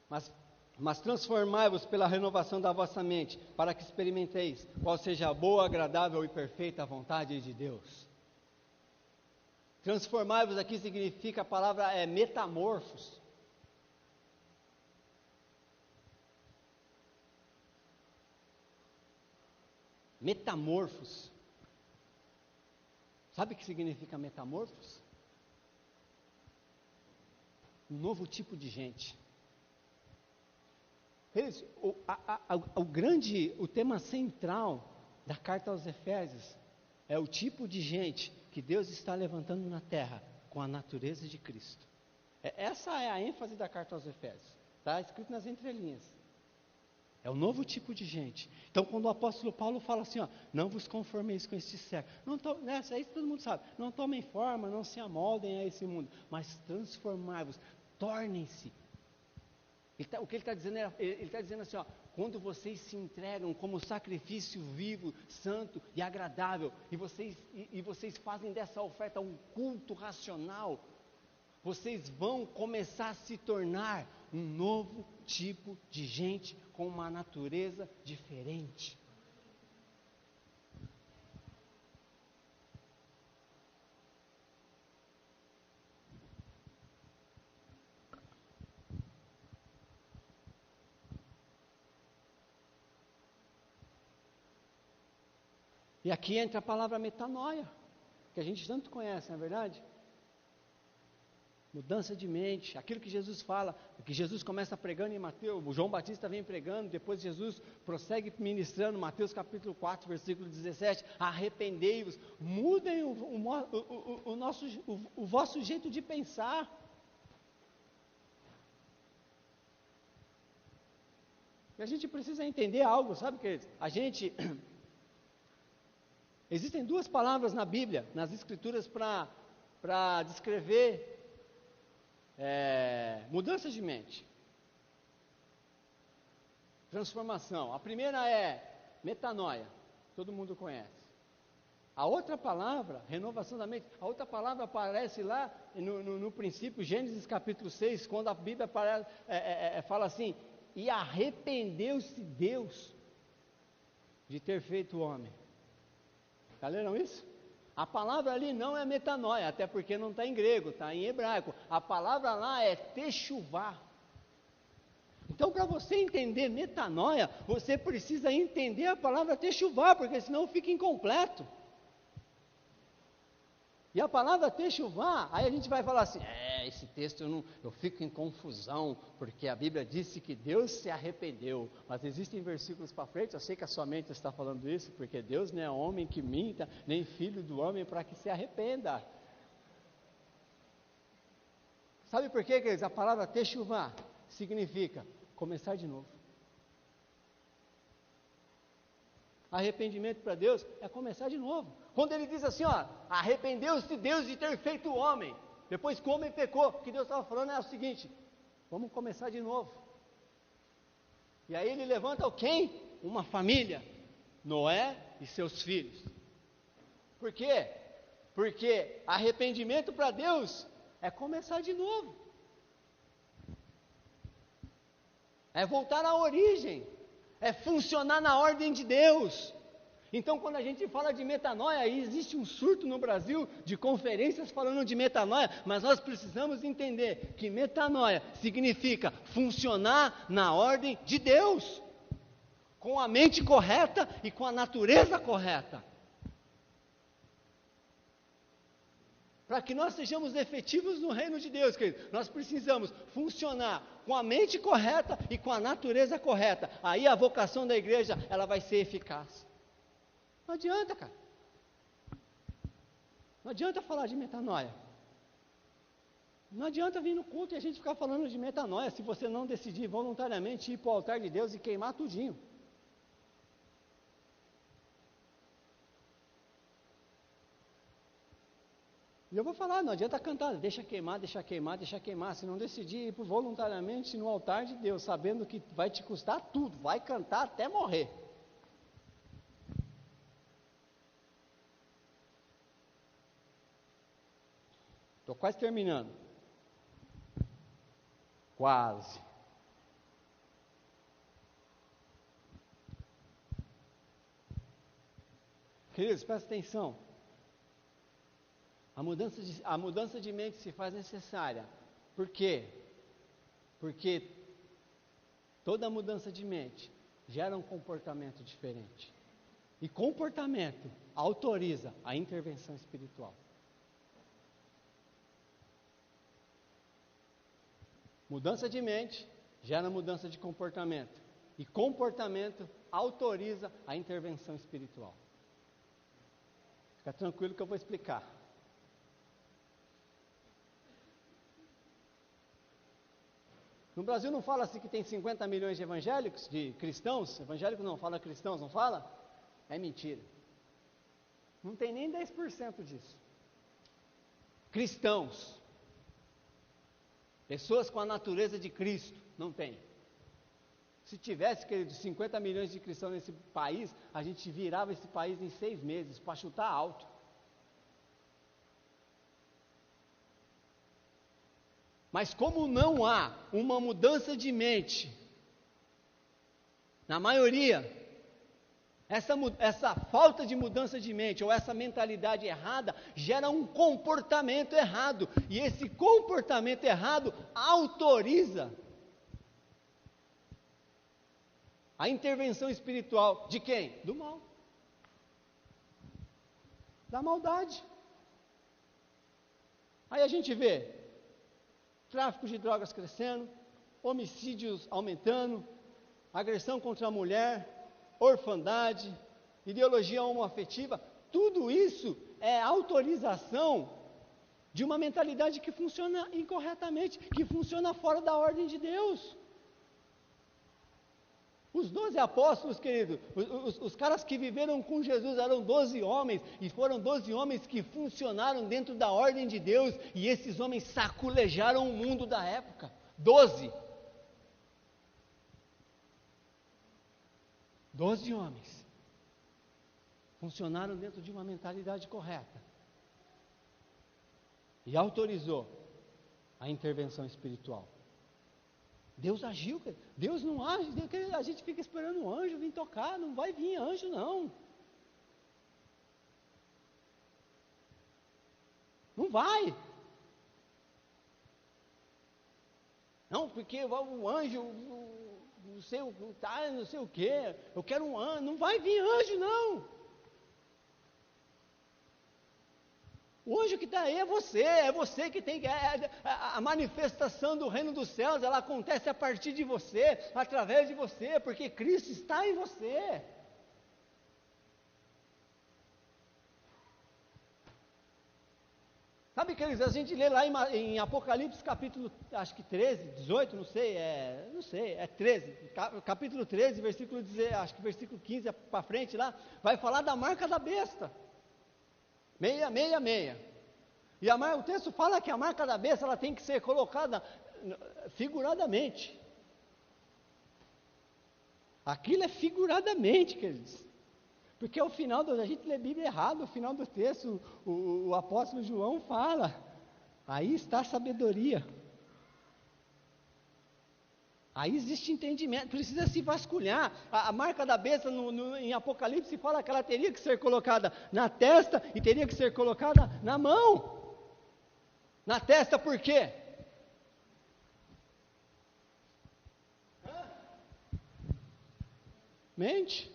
mas transformai-vos pela renovação da vossa mente, para que experimenteis qual seja a boa, agradável e perfeita vontade de Deus. Transformai-vos aqui significa, a palavra é metamorfos. Metamorfos. Sabe o que significa metamorfos? Um novo tipo de gente. O tema central da carta aos Efésios é o tipo de gente que Deus está levantando na terra com a natureza de Cristo. Essa é a ênfase da carta aos Efésios. Está escrito nas entrelinhas. É o novo tipo de gente. Então, quando o apóstolo Paulo fala assim, ó, não vos conformeis com este século, isso aí todo mundo sabe, não tomem forma, não se amoldem a esse mundo, mas transformai-vos, tornem-se. O que ele está dizendo ele está dizendo assim, ó, quando vocês se entregam como sacrifício vivo, santo e agradável, e vocês fazem dessa oferta um culto racional, vocês vão começar a se tornar um novo tipo de gente com uma natureza diferente. E aqui entra a palavra metanoia, que a gente tanto conhece, não é verdade? Mudança de mente, aquilo que Jesus fala, que Jesus começa pregando em Mateus, o João Batista vem pregando, depois Jesus prossegue ministrando, Mateus capítulo 4, versículo 17, arrependei-vos, mudem o vosso jeito de pensar. E a gente precisa entender algo, sabe, queridos? Existem duas palavras na Bíblia, nas Escrituras, para descrever mudança de mente, transformação. A primeira é metanoia, todo mundo conhece. A outra palavra, renovação da mente, a outra palavra aparece lá no princípio, Gênesis capítulo 6, quando a Bíblia fala assim, e arrependeu-se Deus de ter feito o homem. Já leram isso? A palavra ali não é metanoia, até porque não está em grego, está em hebraico. A palavra lá é techuvá. Então, para você entender metanoia, você precisa entender a palavra techuvá, porque senão fica incompleto. E a palavra techuvá, aí a gente vai falar assim, esse texto eu fico em confusão, porque a Bíblia disse que Deus se arrependeu, mas existem versículos para frente, eu sei que a sua mente está falando isso, porque Deus não é homem que minta, nem filho do homem para que se arrependa. Sabe por quê, queridos? A palavra techuvá significa começar de novo. Arrependimento para Deus é começar de novo. Quando ele diz assim, arrependeu-se Deus de ter feito o homem, depois que o homem pecou, o que Deus estava falando é o seguinte, vamos começar de novo. E aí ele levanta quem? Uma família, Noé e seus filhos. Por quê? Porque arrependimento para Deus é começar de novo. É voltar à origem. É funcionar na ordem de Deus. Então, quando a gente fala de metanoia, existe um surto no Brasil de conferências falando de metanoia, mas nós precisamos entender que metanoia significa funcionar na ordem de Deus, com a mente correta e com a natureza correta. Para que nós sejamos efetivos no reino de Deus, querido, nós precisamos funcionar com a mente correta e com a natureza correta. Aí a vocação da igreja, ela vai ser eficaz. Não adianta, cara. Não adianta falar de metanoia. Não adianta vir no culto e a gente ficar falando de metanoia se você não decidir voluntariamente ir para o altar de Deus e queimar tudinho. E eu vou falar, não adianta cantar, deixa queimar, deixa queimar, deixa queimar. Se não decidir ir voluntariamente no altar de Deus, sabendo que vai te custar tudo, vai cantar até morrer. Estou quase terminando. Quase. Queridos, presta atenção. A mudança de mente se faz necessária. Por quê? Porque toda mudança de mente gera um comportamento diferente. E comportamento autoriza a intervenção espiritual. Mudança de mente gera mudança de comportamento. E comportamento autoriza a intervenção espiritual. Fica tranquilo que eu vou explicar. No Brasil não fala-se que tem 50 milhões de evangélicos, de cristãos? Evangélico não, fala cristãos, não fala? É mentira. Não tem nem 10% disso. Cristãos. Pessoas com a natureza de Cristo, não tem. Se tivesse, querido, 50 milhões de cristãos nesse país, a gente virava esse país em 6 meses, para chutar alto. Mas como não há uma mudança de mente, na maioria, essa falta de mudança de mente, ou essa mentalidade errada, gera um comportamento errado, e esse comportamento errado autoriza a intervenção espiritual de quem? Do mal. Da maldade. Aí a gente vê tráfico de drogas crescendo, homicídios aumentando, agressão contra a mulher, orfandade, ideologia homoafetiva, tudo isso é autorização de uma mentalidade que funciona incorretamente, que funciona fora da ordem de Deus. Os 12 apóstolos, querido, os caras que viveram com Jesus eram 12 homens, e foram 12 homens que funcionaram dentro da ordem de Deus, e esses homens saculejaram o mundo da época. 12 homens funcionaram dentro de uma mentalidade correta, e autorizou a intervenção espiritual. Deus agiu, Deus não age, a gente fica esperando um anjo vir tocar, não vai vir anjo não. Não vai. Não, porque o anjo, não sei o que, eu quero um anjo, não vai vir anjo não. O anjo que está aí é você que tem que. A manifestação do reino dos céus, ela acontece a partir de você, através de você, porque Cristo está em você. Sabe, queridos, a gente lê lá em Apocalipse capítulo, acho que 13, 18, não sei, é 13, capítulo 13, versículo 10, acho que versículo 15 para frente lá, vai falar da marca da besta, 666, e o texto fala que a marca da besta, ela tem que ser colocada figuradamente, aquilo é figuradamente, queridos, porque ao final, a gente lê a Bíblia errado, no final do texto, o apóstolo João fala, aí está a sabedoria, aí existe entendimento, precisa se vasculhar, a marca da besta em Apocalipse fala que ela teria que ser colocada na testa e teria que ser colocada na mão, na testa por quê? Mente.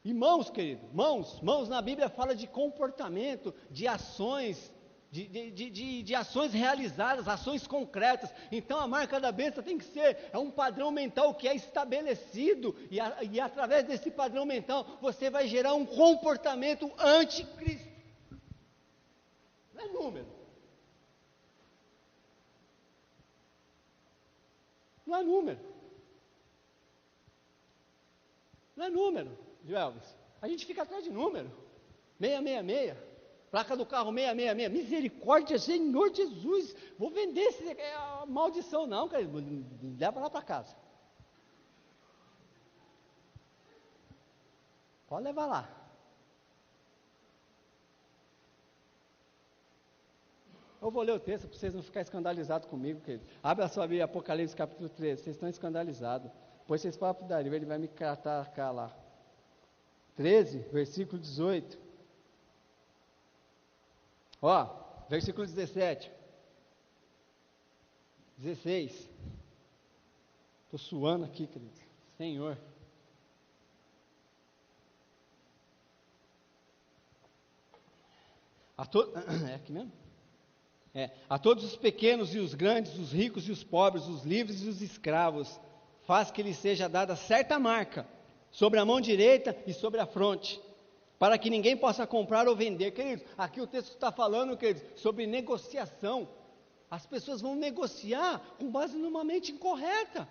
E mãos, querido, mãos na Bíblia fala de comportamento, de ações, de ações realizadas, ações concretas. Então a marca da besta tem que ser, um padrão mental que é estabelecido, e através desse padrão mental, você vai gerar um comportamento anticristo. Não é número. Não é número. Não é número. Elvis, a gente fica atrás de número, 666, placa do carro 666, misericórdia, Senhor Jesus, vou vender esse, maldição não, cara, leva lá para casa, pode levar lá, eu vou ler o texto para vocês não ficarem escandalizados comigo, querido. Abre a sua Bíblia, Apocalipse capítulo 13, vocês estão escandalizados, depois vocês falam para o Dario, ele vai me atacar lá, 13, versículo 18. Ó, versículo 17. 16. Estou suando aqui, querido. Senhor. É aqui mesmo? A todos os pequenos e os grandes, os ricos e os pobres, os livres e os escravos, faz que lhes seja dada certa marca sobre a mão direita e sobre a fronte, para que ninguém possa comprar ou vender. Queridos, aqui o texto está falando, queridos, sobre negociação. As pessoas vão negociar com base numa mente incorreta.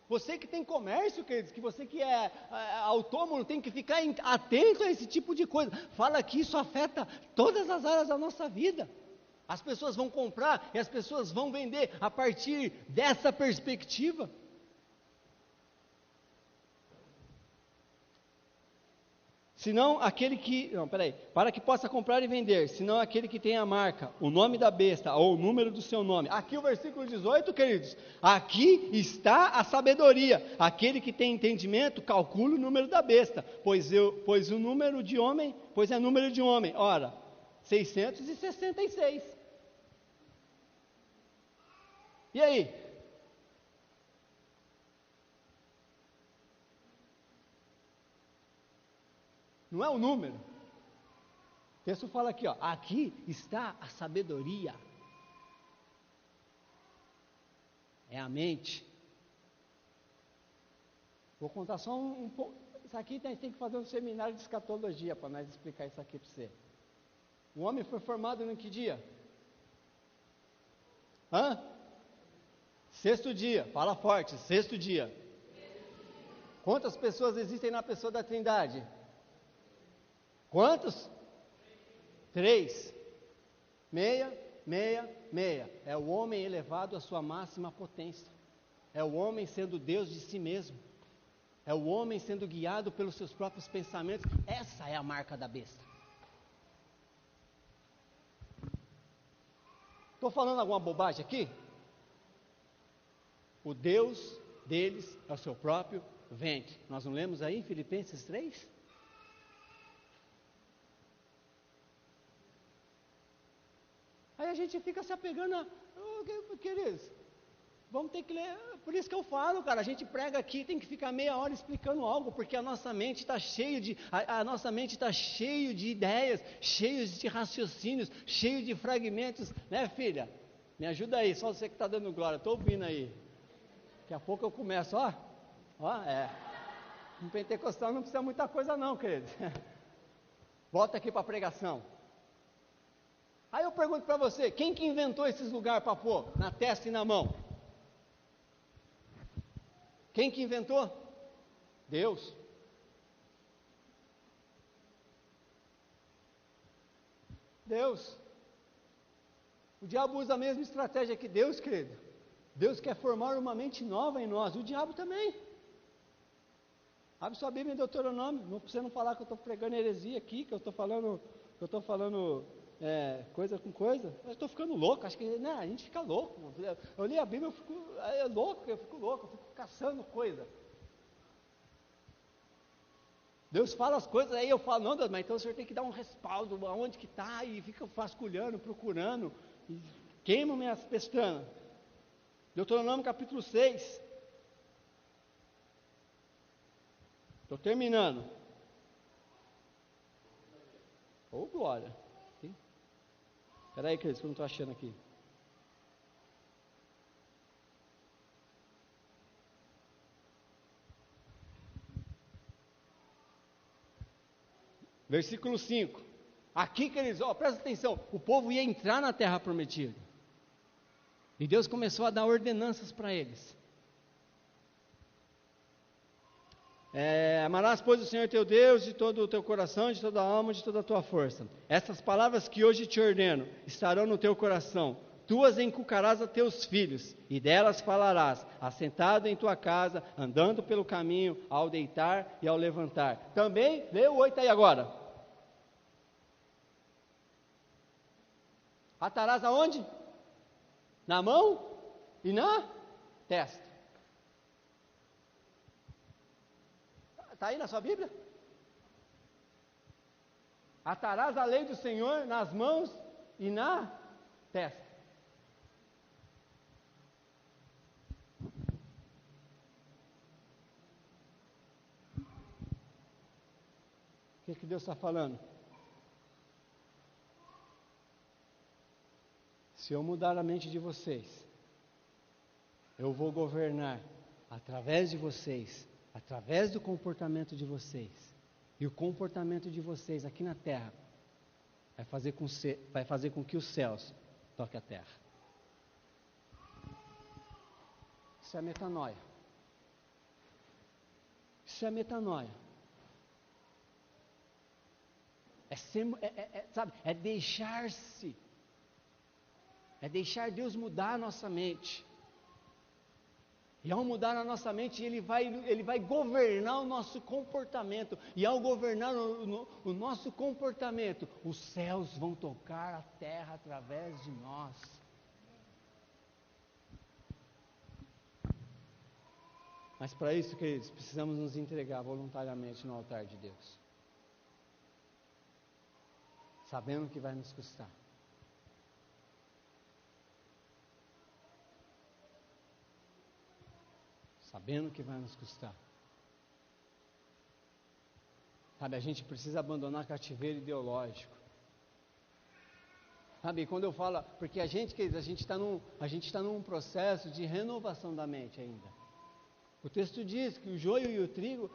Você que tem comércio, queridos, que você que é autônomo, tem que ficar atento a esse tipo de coisa. Fala que isso afeta todas as áreas da nossa vida. As pessoas vão comprar e as pessoas vão vender a partir dessa perspectiva. Senão aquele que, para que possa comprar e vender, senão aquele que tem a marca, o nome da besta, ou o número do seu nome. Aqui o versículo 18, queridos, aqui está a sabedoria, aquele que tem entendimento, calcula o número da besta, pois é número de homem, ora, 666. E aí? Não é o número. O texto fala aqui, aqui está a sabedoria. É a mente. Vou contar só um pouco. Isso aqui tem que fazer um seminário de escatologia para nós explicar isso aqui para você. O homem foi formado em que dia? Sexto dia. Fala forte, sexto dia. Quantas pessoas existem na pessoa da Trindade? Quantos? 3. 666. É o homem elevado à sua máxima potência. É o homem sendo Deus de si mesmo. É o homem sendo guiado pelos seus próprios pensamentos. Essa é a marca da besta. Estou falando alguma bobagem aqui? O Deus deles é o seu próprio ventre. Nós não lemos aí em Filipenses 3? Aí a gente fica se apegando queridos, Vamos ter que ler, por isso que eu falo, cara, a gente prega aqui, tem que ficar meia hora explicando algo, porque a nossa mente está a nossa mente está cheio de ideias, cheio de raciocínios, cheio de fragmentos, né, filha? Me ajuda aí, só você que está dando glória, estou ouvindo aí. Daqui a pouco eu começo, ó, um pentecostal não precisa muita coisa não, querido. Volta aqui para a pregação. Aí eu pergunto para você, quem que inventou esses lugares para pôr na testa e na mão? Quem que inventou? Deus. Deus. O diabo usa a mesma estratégia que Deus, querido. Deus quer formar uma mente nova em nós, o diabo também. Abre sua Bíblia em Deuteronômio, não precisa não falar que eu estou pregando heresia aqui, que eu estou falando coisa com coisa. Eu estou ficando louco, acho que né, a gente fica louco. Eu li a Bíblia, eu fico louco, eu fico caçando coisa. Deus fala as coisas, aí eu falo, não Deus, mas então o Senhor tem que dar um respaldo, aonde que está, e fica vasculhando, procurando, e queima minhas pestanas. Deuteronômio capítulo 6. Estou terminando. Glória. Espera aí, queridos, que eu não estou achando aqui. Versículo 5. Aqui, queridos, presta atenção. O povo ia entrar na terra prometida. E Deus começou a dar ordenanças para eles. Amarás, pois, o Senhor teu Deus de todo o teu coração, de toda a alma, de toda a tua força. Essas palavras que hoje te ordeno estarão no teu coração. Tu as inculcarás a teus filhos, e delas falarás, assentado em tua casa, andando pelo caminho, ao deitar e ao levantar. Também, lê o 8 aí agora. Atarás aonde? Na mão e na testa. Está aí na sua Bíblia? Atarás a lei do Senhor nas mãos e na testa. O que Deus está falando? Se eu mudar a mente de vocês, eu vou governar através de vocês, através do comportamento de vocês. E o comportamento de vocês aqui na terra vai fazer com que os céus toquem a terra. Isso é metanoia. Isso é metanoia. Sabe, é deixar-se. É deixar Deus mudar a nossa mente. E ao mudar a nossa mente, Ele vai governar o nosso comportamento. E ao governar o nosso comportamento, os céus vão tocar a terra através de nós. Mas para isso, queridos, precisamos nos entregar voluntariamente no altar de Deus. Sabendo que vai nos custar. Sabendo que vai nos custar. Sabe, a gente precisa abandonar cativeiro ideológico. Sabe, quando eu falo, porque a gente está num processo de renovação da mente ainda. O texto diz que o joio e o trigo,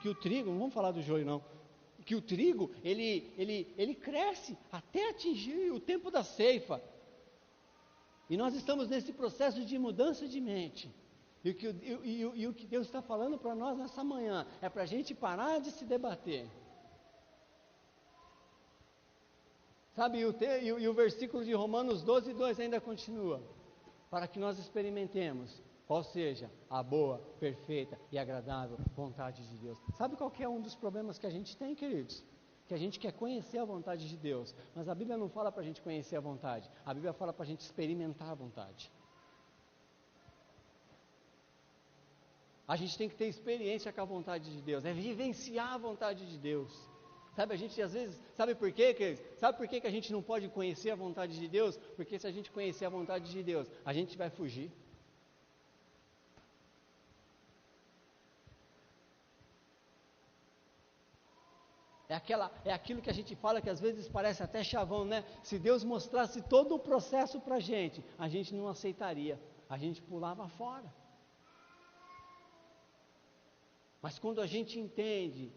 que o trigo, não vamos falar do joio não, que o trigo, ele cresce até atingir o tempo da ceifa. E nós estamos nesse processo de mudança de mente. E o que Deus está falando para nós nessa manhã é para a gente parar de se debater. Sabe, o versículo de Romanos 12:2 ainda continua. Para que nós experimentemos qual seja a boa, perfeita e agradável vontade de Deus. Sabe qual que é um dos problemas que a gente tem, queridos? Que a gente quer conhecer a vontade de Deus. Mas a Bíblia não fala para a gente conhecer a vontade. A Bíblia fala para a gente experimentar a vontade. A gente tem que ter experiência com a vontade de Deus, é vivenciar a vontade de Deus. Sabe, a gente às vezes, sabe por quê, queridos? Sabe por quê que a gente não pode conhecer a vontade de Deus? Porque se a gente conhecer a vontade de Deus, a gente vai fugir. É aquilo que a gente fala que às vezes parece até chavão, né? Se Deus mostrasse todo o processo para a gente não aceitaria, a gente pulava fora. Mas quando a gente entende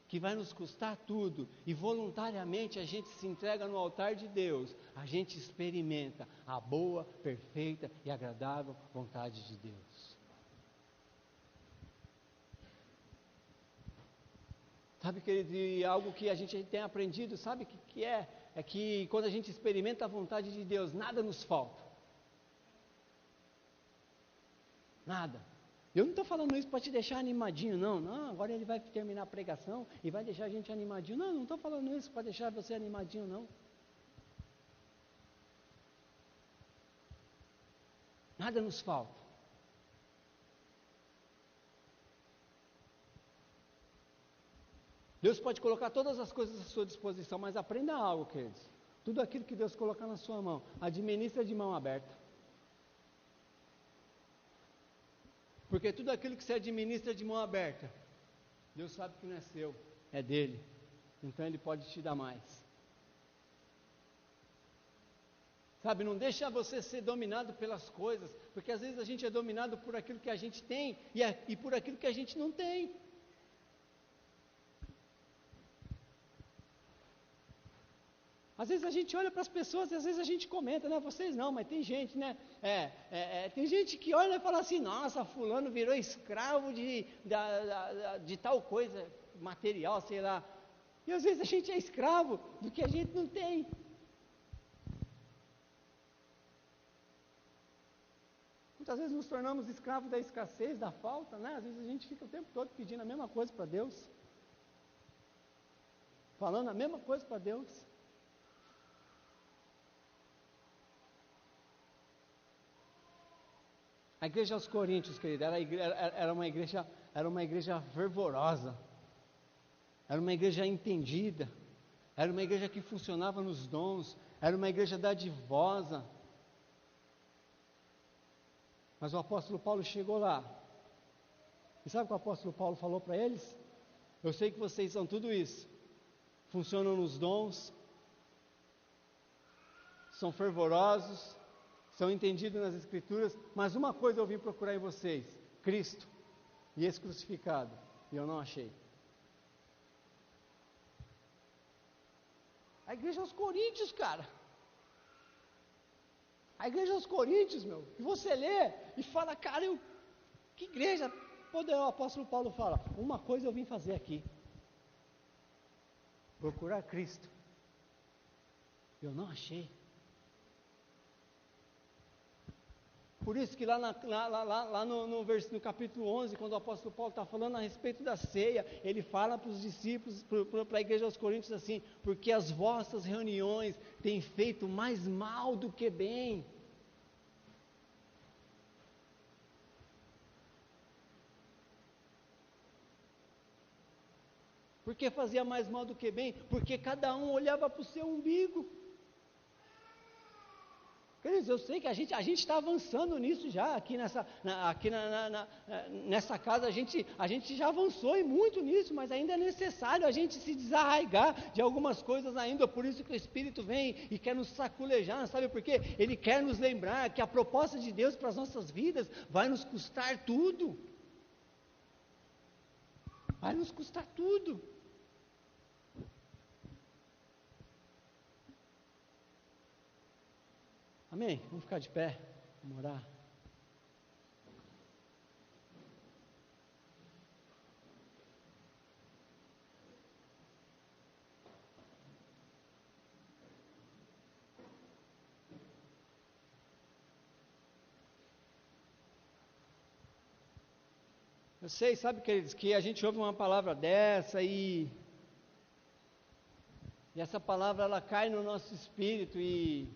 que vai nos custar tudo, e voluntariamente a gente se entrega no altar de Deus, a gente experimenta a boa, perfeita e agradável vontade de Deus. Sabe, querido, e algo que a gente tem aprendido, sabe o que é? É que quando a gente experimenta a vontade de Deus, nada nos falta. Nada. Eu não estou falando isso para te deixar animadinho, não. Não, agora ele vai terminar a pregação e vai deixar a gente animadinho. Não, não estou falando isso para deixar você animadinho, não. Nada nos falta. Deus pode colocar todas as coisas à sua disposição, mas aprenda algo, queridos. Tudo aquilo que Deus colocar na sua mão, administra de mão aberta. Porque tudo aquilo que você administra de mão aberta, Deus sabe que não é seu, é dele. Então Ele pode te dar mais. Sabe, não deixa você ser dominado pelas coisas, porque às vezes a gente é dominado por aquilo que a gente tem e por aquilo que a gente não tem. Às vezes a gente olha para as pessoas e às vezes a gente comenta, né? Vocês não, mas tem gente, né? Tem gente que olha e fala assim, nossa, fulano virou escravo de tal coisa material, sei lá. E às vezes a gente é escravo do que a gente não tem. Muitas vezes nos tornamos escravos da escassez, da falta, né? Às vezes a gente fica o tempo todo pedindo a mesma coisa para Deus. Falando a mesma coisa para Deus. A igreja aos Coríntios, querida, era uma igreja fervorosa, era uma igreja entendida, era uma igreja que funcionava nos dons, era uma igreja dadivosa. Mas o apóstolo Paulo chegou lá, e sabe o que o apóstolo Paulo falou para eles? Eu sei que vocês são tudo isso, funcionam nos dons, são fervorosos, são entendidos nas Escrituras, mas uma coisa eu vim procurar em vocês: Cristo e esse crucificado, e eu não achei. A igreja aos Coríntios, cara. A igreja aos Coríntios, meu. E você lê e fala, cara, que igreja? Quando o apóstolo Paulo fala, uma coisa eu vim fazer aqui: procurar Cristo. Eu não achei. Por isso que lá no capítulo 11, quando o apóstolo Paulo está falando a respeito da ceia, ele fala para os discípulos, para a igreja aos Coríntios assim, porque as vossas reuniões têm feito mais mal do que bem. Por que fazia mais mal do que bem? Porque cada um olhava para o seu umbigo. Queridos, eu sei que a gente está avançando nisso já, aqui nessa casa, a gente já avançou e muito nisso, mas ainda é necessário a gente se desarraigar de algumas coisas ainda, por isso que o Espírito vem e quer nos saculejar, sabe por quê? Ele quer nos lembrar que a proposta de Deus para as nossas vidas vai nos custar tudo. Vai nos custar tudo. Amém? Vamos ficar de pé, vamos orar. Eu sei, sabe, queridos, que a gente ouve uma palavra dessa e essa palavra ela cai no nosso espírito e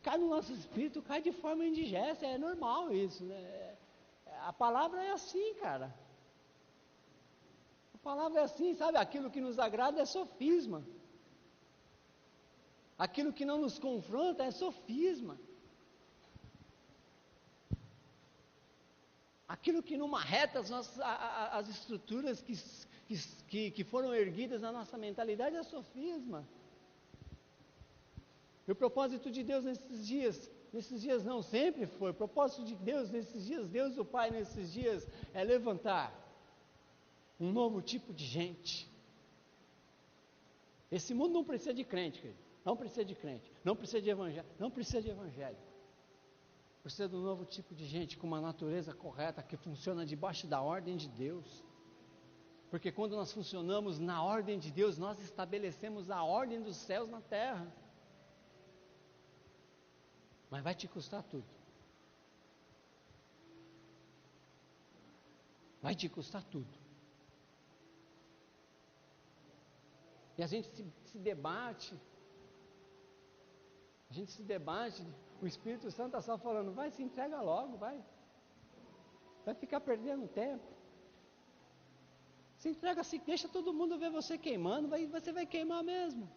cai no nosso espírito, cai de forma indigesta, é normal isso, né? A palavra é assim, cara. A palavra é assim, sabe? Aquilo que nos agrada é sofisma. Aquilo que não nos confronta é sofisma. Aquilo que não marreta as estruturas que que foram erguidas na nossa mentalidade é sofisma. E o propósito de Deus nesses dias não, sempre foi, o propósito de Deus nesses dias, Deus o Pai nesses dias, é levantar um novo tipo de gente. Esse mundo não precisa de crente, querido. Não precisa de crente, não precisa de evangelho, não precisa de evangélico. Precisa de um novo tipo de gente com uma natureza correta, que funciona debaixo da ordem de Deus. Porque quando nós funcionamos na ordem de Deus, nós estabelecemos a ordem dos céus na terra. Mas vai te custar tudo. Vai te custar tudo. E a gente se debate. A gente se debate. O Espírito Santo está só falando, vai, se entrega logo, vai. Vai ficar perdendo tempo. Se entrega assim, deixa todo mundo ver você queimando, você vai queimar mesmo.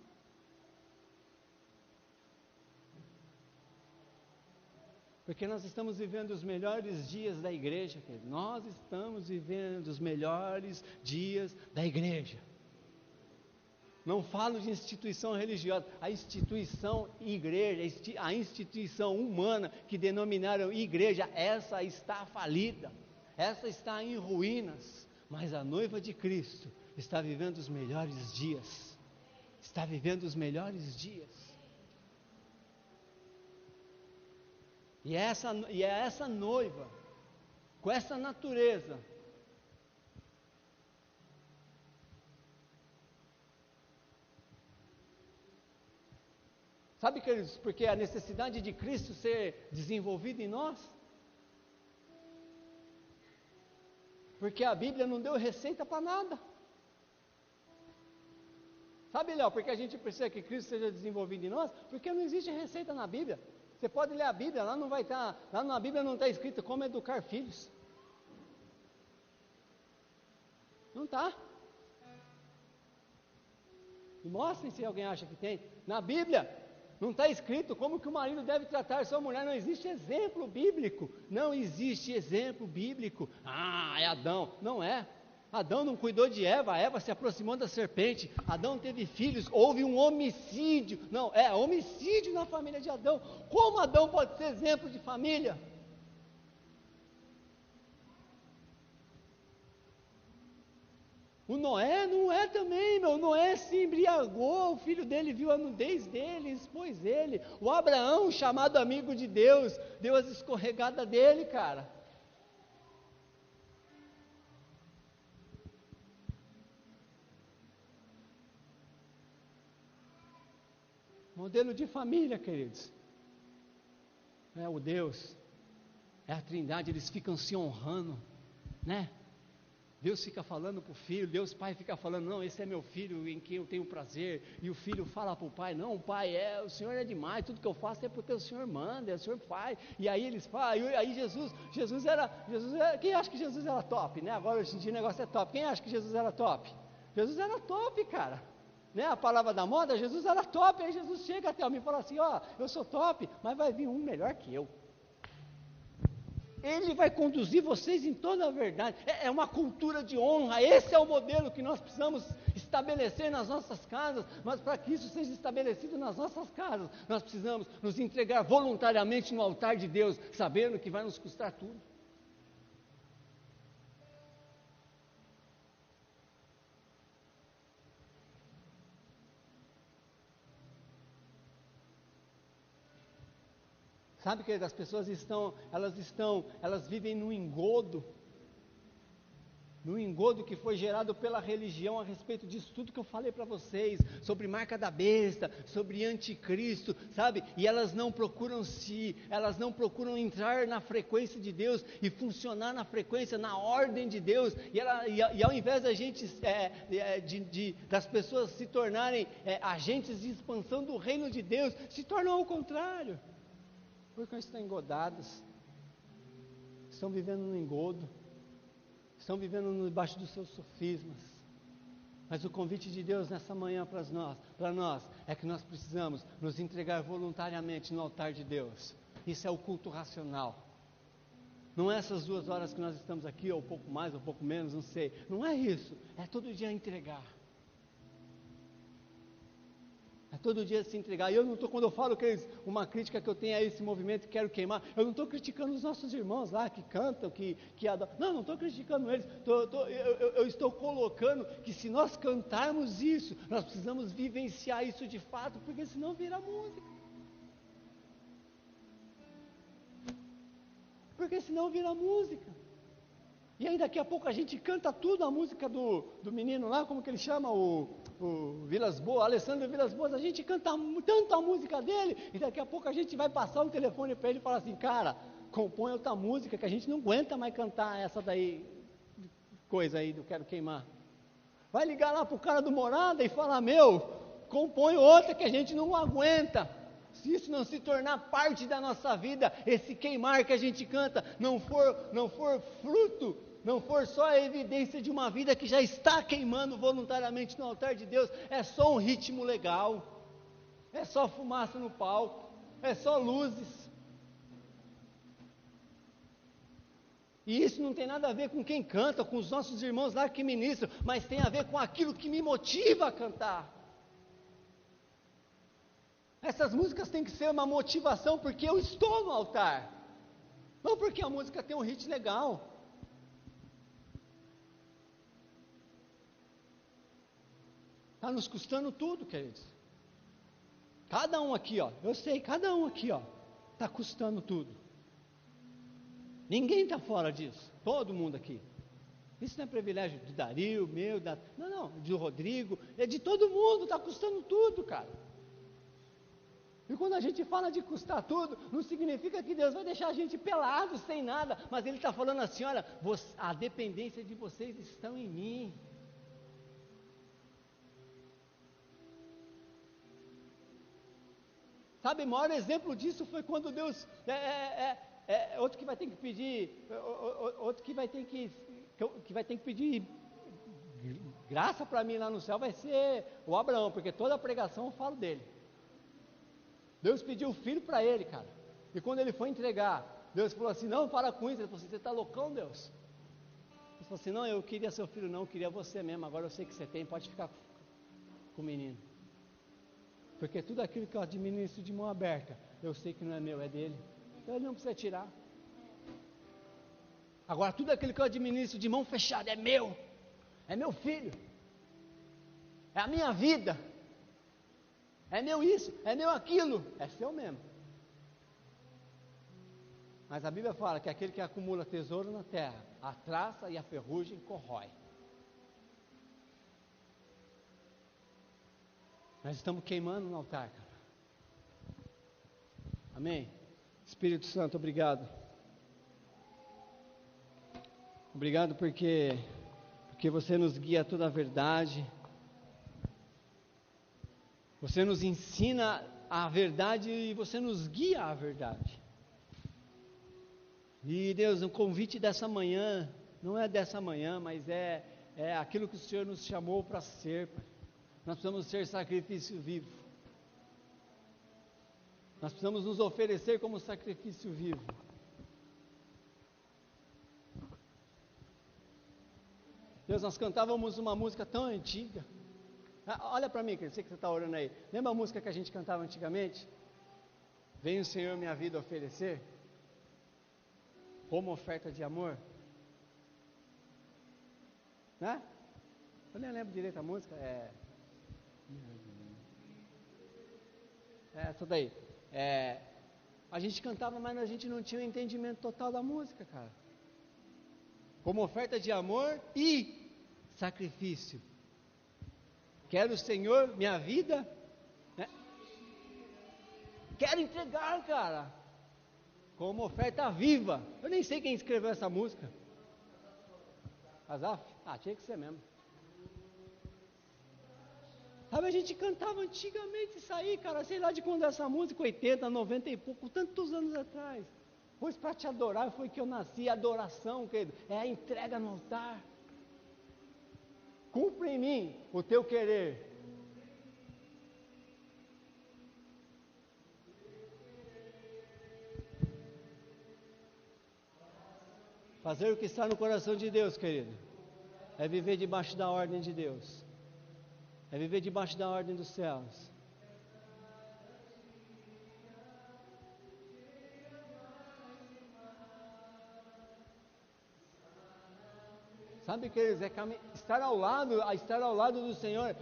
Porque nós estamos vivendo os melhores dias da igreja, querido. Nós estamos vivendo os melhores dias da igreja. Não falo de instituição religiosa, a instituição igreja, a instituição humana que denominaram igreja, essa está falida, essa está em ruínas, mas a noiva de Cristo está vivendo os melhores dias, está vivendo os melhores dias. E é essa noiva, com essa natureza, sabe, queridos, porque a necessidade de Cristo ser desenvolvida em nós? Porque a Bíblia não deu receita para nada. Sabe, Léo, porque a gente precisa que Cristo seja desenvolvido em nós? Porque não existe receita na Bíblia. Você pode ler a Bíblia, lá não vai estar, lá na Bíblia não está escrito como educar filhos. Não está. E mostrem se alguém acha que tem. Na Bíblia não está escrito como que o marido deve tratar sua mulher. Não existe exemplo bíblico. Não existe exemplo bíblico. Ah, é Adão. Não é. Adão não cuidou de Eva. Eva se aproximou da serpente. Adão teve filhos. Houve um homicídio. Não, homicídio na família de Adão. Como Adão pode ser exemplo de família? O Noé não é também, meu. Noé se embriagou, o filho dele viu a nudez dele, expôs ele. O Abraão, chamado amigo de Deus, deu as escorregadas dele, cara. Modelo de família, queridos. É o Deus, é a Trindade, eles ficam se honrando, né? Deus fica falando para o filho, Deus pai fica falando, não, esse é meu filho em quem eu tenho prazer, e o filho fala para o pai, não, pai, o Senhor é demais, tudo que eu faço é porque o Senhor manda, o Senhor faz, e aí eles falam, aí Jesus era, quem acha que Jesus era top, né? Agora hoje em dia o negócio é top, quem acha que Jesus era top? Jesus era top, cara, né? A palavra da moda, Jesus era top, aí Jesus chega até mim e fala assim, eu sou top, mas vai vir um melhor que eu. Ele vai conduzir vocês em toda a verdade. É uma cultura de honra. Esse é o modelo que nós precisamos estabelecer nas nossas casas. Mas para que isso seja estabelecido nas nossas casas, nós precisamos nos entregar voluntariamente no altar de Deus, sabendo que vai nos custar tudo. Sabe que as pessoas elas vivem no engodo que foi gerado pela religião a respeito disso tudo que eu falei para vocês, sobre marca da besta, sobre anticristo, sabe? E elas não procuram entrar na frequência de Deus e funcionar na frequência, na ordem de Deus, e ao invés da gente, das pessoas se tornarem agentes de expansão do reino de Deus, se tornam ao contrário. Porque estão engodadas, estão vivendo no engodo, estão vivendo debaixo dos seus sofismas. Mas o convite de Deus nessa manhã para nós, é que nós precisamos nos entregar voluntariamente no altar de Deus. Isso é o culto racional. Não é essas 2 horas que nós estamos aqui, ou um pouco mais, ou um pouco menos, não sei. Não é isso. É todo dia entregar. É todo dia se entregar. E eu não estou, quando eu falo que uma crítica que eu tenho a esse movimento, quero queimar, eu não estou criticando os nossos irmãos lá, que cantam, que adoram. Não estou criticando eles. Eu estou colocando que se nós cantarmos isso, nós precisamos vivenciar isso de fato, porque senão vira música. Porque senão vira música. E aí daqui a pouco a gente canta tudo, a música do menino lá, como que ele chama, o Vilas Boas, Alessandro Vilas Boas, a gente canta tanto a música dele, e daqui a pouco a gente vai passar um telefone para ele e falar assim, cara, compõe outra música, que a gente não aguenta mais cantar essa daí, coisa aí do Quero Queimar. Vai ligar lá para o cara do Morada e falar, compõe outra que a gente não aguenta. Se isso não se tornar parte da nossa vida, esse queimar que a gente canta, não for fruto, não for só a evidência de uma vida que já está queimando voluntariamente no altar de Deus, é só um ritmo legal, é só fumaça no palco, é só luzes. E isso não tem nada a ver com quem canta, com os nossos irmãos lá que ministram, mas tem a ver com aquilo que me motiva a cantar. Essas músicas têm que ser uma motivação porque eu estou no altar, não porque a música tem um hit legal. Está nos custando tudo, queridos. Cada um aqui, eu sei, cada um aqui, está custando tudo. Ninguém está fora disso, todo mundo aqui. Isso não é privilégio de Dario, meu, não, de Rodrigo, é de todo mundo, está custando tudo, cara. E quando a gente fala de custar tudo, não significa que Deus vai deixar a gente pelado, sem nada, mas Ele está falando assim, olha, a dependência de vocês estão em mim. Sabe, o maior exemplo disso foi quando Deus, outro que vai ter que pedir, outro que vai ter que pedir graça para mim lá no céu, vai ser o Abraão, porque toda a pregação eu falo dele. Deus pediu o filho para ele, cara, e quando ele foi entregar, Deus falou assim, não, para com isso. Ele falou assim, você está loucão, Deus? Ele falou assim, não, eu queria seu filho não, eu queria você mesmo, agora eu sei que você tem, pode ficar com o menino. Porque tudo aquilo que eu administro de mão aberta, eu sei que não é meu, é dele. Então ele não precisa tirar. Agora tudo aquilo que eu administro de mão fechada é meu filho, é a minha vida, é meu isso, é meu aquilo, é seu mesmo. Mas a Bíblia fala que aquele que acumula tesouro na terra, a traça e a ferrugem corrói. Nós estamos queimando no altar, cara. Amém? Espírito Santo, obrigado. Obrigado porque você nos guia a toda a verdade. Você nos ensina a verdade e você nos guia à verdade. E Deus, o convite dessa manhã, não é dessa manhã, mas é aquilo que o Senhor nos chamou para ser, Pai. Nós precisamos ser sacrifício vivo. Nós precisamos nos oferecer como sacrifício vivo. Deus, nós cantávamos uma música tão antiga. Olha para mim, que eu sei que você está orando aí. Lembra a música que a gente cantava antigamente? Vem o Senhor minha vida oferecer, como oferta de amor. Né? Eu nem lembro direito a música. Essa daí. A gente cantava, mas a gente não tinha o entendimento total da música, cara. Como oferta de amor e sacrifício. Quero o Senhor, minha vida, né? Quero entregar, cara, como oferta viva. Eu nem sei quem escreveu essa música. Asaf? Tinha que ser mesmo. Sabe, a gente cantava antigamente isso aí, cara, sei lá de quando é essa música, 80, 90 e pouco, tantos anos atrás. Pois para te adorar foi que eu nasci, adoração, querido, é a entrega no altar. Cumpre em mim o teu querer. Fazer o que está no coração de Deus, querido, é viver debaixo da ordem de Deus, é viver debaixo da ordem dos céus. Sabe, queridos, estar ao lado do Senhor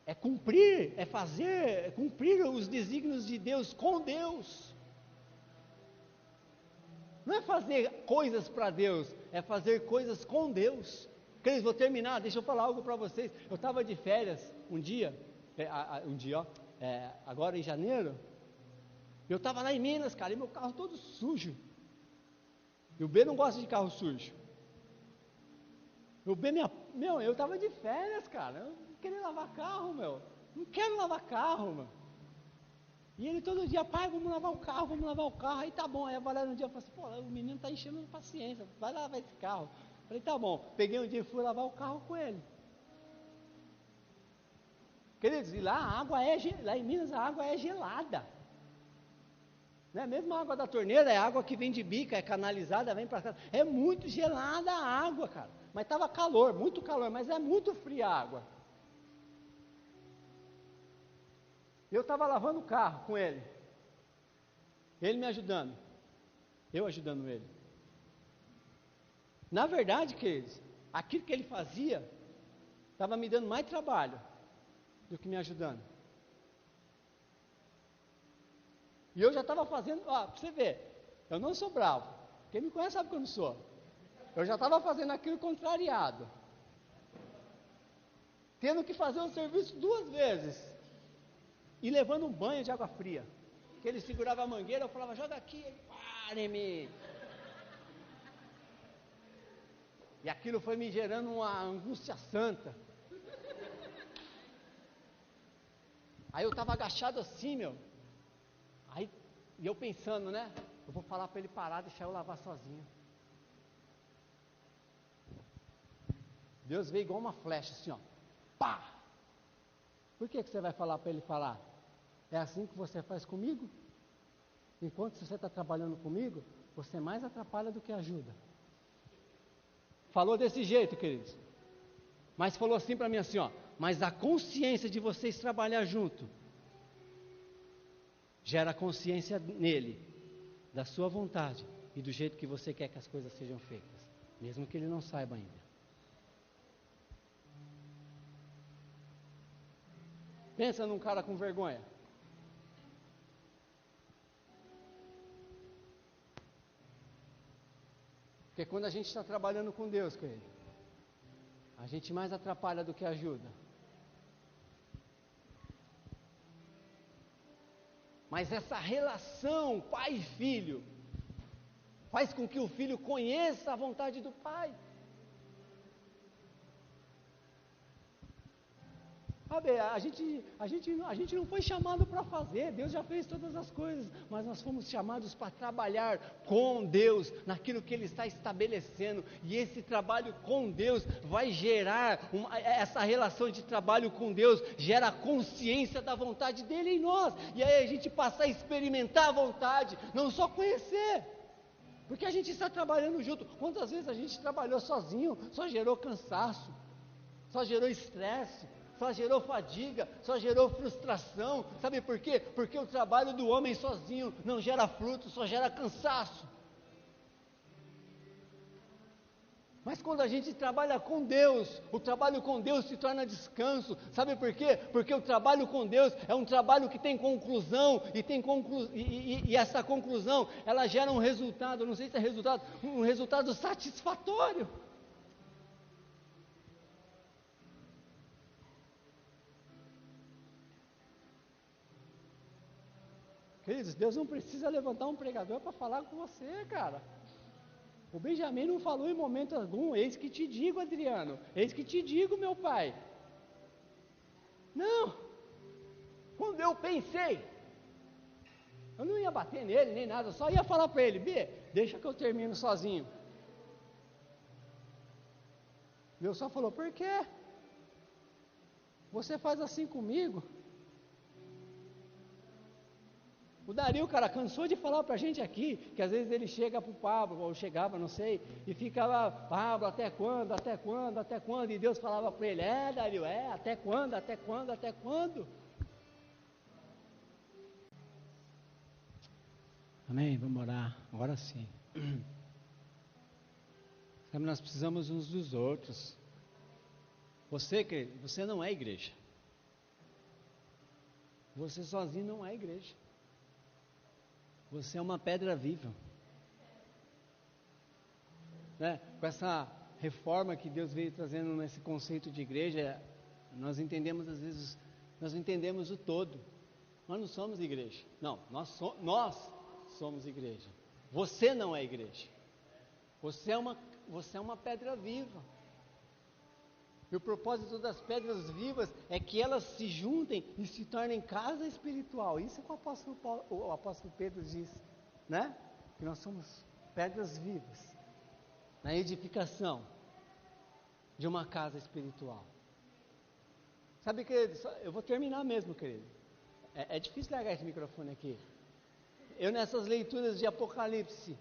é cumprir, cumprir os desígnios de Deus com Deus. Não é fazer coisas para Deus, é fazer coisas com Deus. Queridos, vou terminar, deixa eu falar algo para vocês. Eu estava de férias agora em janeiro, eu estava lá em Minas, cara, e meu carro todo sujo. E o B não gosta de carro sujo. O B, eu estava de férias, cara, eu não queria lavar carro, não quero lavar carro, E ele todo dia, pai, vamos lavar o carro, aí tá bom. Aí a Valéria um dia falou assim, o menino tá enchendo de paciência, vai lavar esse carro. Falei, tá bom, peguei um dia e fui lavar o carro com ele. Queridos, e lá lá em Minas a água é gelada. Não é mesmo a água da torneira, é água que vem de bica, é canalizada, vem para cá. É muito gelada a água, cara. Mas estava calor, muito calor, mas é muito fria a água. Eu estava lavando o carro com ele. Ele me ajudando. Eu ajudando ele. Na verdade, queridos, aquilo que ele fazia estava me dando mais trabalho do que me ajudando. E eu já estava fazendo, para você ver, eu não sou bravo. Quem me conhece sabe que eu não sou. Eu já estava fazendo aquilo contrariado. Tendo que fazer o serviço 2 vezes. E levando um banho de água fria. Que ele segurava a mangueira, eu falava, joga aqui, ele, pare-me. E aquilo foi me gerando uma angústia santa. Aí eu estava agachado assim, E eu pensando, né? Eu vou falar para ele parar, deixar eu lavar sozinho. Deus veio igual uma flecha, assim, ó. Pá! Por que você vai falar para ele parar? É assim que você faz comigo? Enquanto você está trabalhando comigo, você mais atrapalha do que ajuda. Falou desse jeito, queridos. Mas falou assim para mim, assim, ó. Mas a consciência de vocês trabalhar junto gera consciência nele, da sua vontade e do jeito que você quer que as coisas sejam feitas, mesmo que ele não saiba ainda. Pensa num cara com vergonha. Porque quando a gente está trabalhando com Deus, querido, a gente mais atrapalha do que ajuda. Mas essa relação pai e filho faz com que o filho conheça a vontade do pai. Sabe, a gente não foi chamado para fazer, Deus já fez todas as coisas, mas nós fomos chamados para trabalhar com Deus, naquilo que Ele está estabelecendo, e esse trabalho com Deus vai gerar, essa relação de trabalho com Deus, gera consciência da vontade dEle em nós, e aí a gente passa a experimentar a vontade, não só conhecer, porque a gente está trabalhando junto. Quantas vezes a gente trabalhou sozinho, só gerou cansaço, só gerou estresse, só gerou fadiga, só gerou frustração. Sabe por quê? Porque o trabalho do homem sozinho não gera fruto, só gera cansaço. Mas quando a gente trabalha com Deus, o trabalho com Deus se torna descanso. Sabe por quê? Porque o trabalho com Deus é um trabalho que tem conclusão, e essa conclusão, ela gera um resultado, não sei se é resultado, um resultado satisfatório. Queridos, Deus não precisa levantar um pregador para falar com você, cara. O Benjamin não falou em momento algum, eis que te digo, Adriano, eis que te digo, meu pai. Não, quando eu pensei, eu não ia bater nele nem nada, eu só ia falar para ele, deixa que eu termino sozinho. Deus só falou, por quê? Você faz assim comigo? O Dario, cara, cansou de falar pra gente aqui, que às vezes ele chega pro Pablo, ou chegava, não sei, e ficava, Pablo, até quando, até quando, até quando? E Deus falava para ele, Dario, até quando, até quando, até quando? Amém, vamos orar, agora sim. Sabe, nós precisamos uns dos outros. Você, querido, você não é igreja. Você sozinho não é igreja. Você é uma pedra viva. Né? Com essa reforma que Deus veio trazendo nesse conceito de igreja, nós entendemos às vezes, nós não entendemos o todo. Nós não somos igreja. Não, nós somos igreja. Você não é igreja. Você é uma pedra viva. E o propósito das pedras vivas é que elas se juntem e se tornem casa espiritual. Isso é o que o apóstolo Pedro diz, né? Que nós somos pedras vivas na edificação de uma casa espiritual. Sabe, querido, eu vou terminar mesmo, querido. É difícil largar esse microfone aqui. Eu nessas leituras de Apocalipse,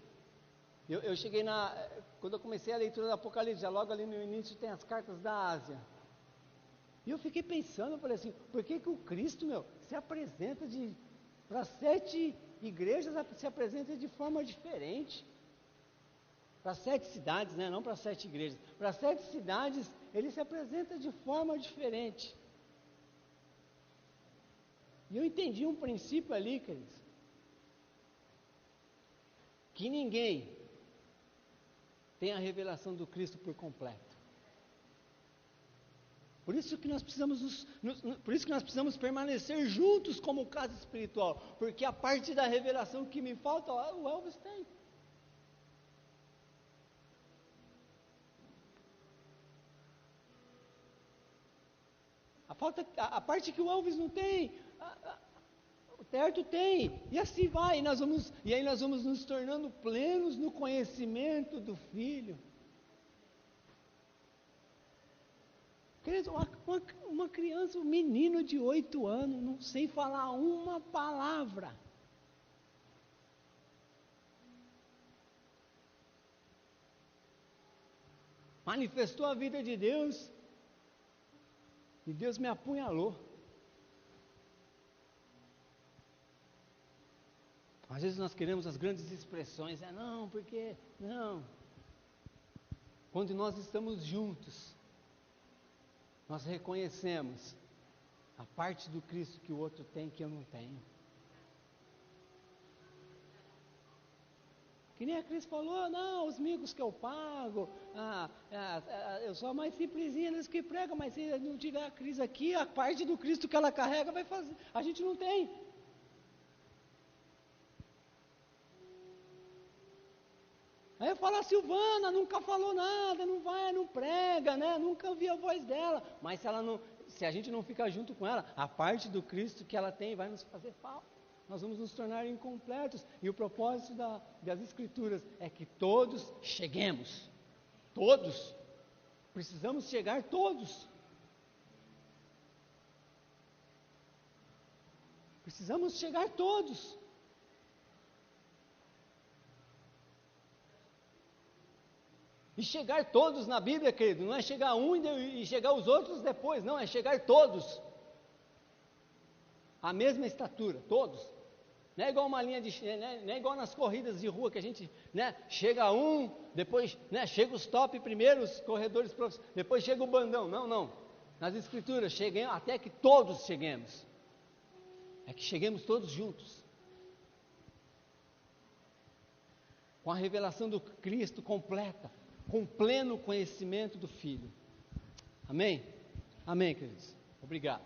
eu cheguei quando eu comecei a leitura do Apocalipse, já logo ali no início tem as cartas da Ásia. E eu fiquei pensando, eu falei assim, por que o Cristo, se apresenta para 7 igrejas, se apresenta de forma diferente? Para 7 cidades, né? Não para 7 igrejas. Para 7 cidades, ele se apresenta de forma diferente. E eu entendi um princípio ali, queridos, que ninguém tem a revelação do Cristo por completo. Por isso que nós precisamos permanecer juntos como casa espiritual, porque a parte da revelação que me falta, o Elvis tem. A parte que o Elvis não tem, o Terto tem, e assim vai, e aí nós vamos nos tornando plenos no conhecimento do Filho. Querido, uma criança, um menino de 8 anos, não sei falar uma palavra. Manifestou a vida de Deus, e Deus me apunhalou. Às vezes nós queremos as grandes expressões, não, porque, não. Quando nós estamos juntos, nós reconhecemos a parte do Cristo que o outro tem que eu não tenho. Que nem a Cris falou, não, os micos que eu pago, eu sou a mais simplesinha das que prega, mas se não tiver a Cris aqui, a parte do Cristo que ela carrega vai fazer, a gente não tem. Aí eu falo, a Silvana nunca falou nada, não vai, não prega, né? Nunca ouvi a voz dela. Mas se a gente não ficar junto com ela, a parte do Cristo que ela tem vai nos fazer falta. Nós vamos nos tornar incompletos. E o propósito das Escrituras é que todos cheguemos. Todos. Precisamos chegar todos. Precisamos chegar todos. E chegar todos na Bíblia, querido, não é chegar um e chegar os outros depois, não, é chegar todos. A mesma estatura, todos. Não é igual uma linha não é igual nas corridas de rua que a gente, chega um, depois, chega os top primeiro, os corredores profissionais, depois chega o bandão. Não. Nas Escrituras, cheguem até que todos cheguemos. É que cheguemos todos juntos. Com a revelação do Cristo completa. Com pleno conhecimento do Filho. Amém? Amém, queridos. Obrigado.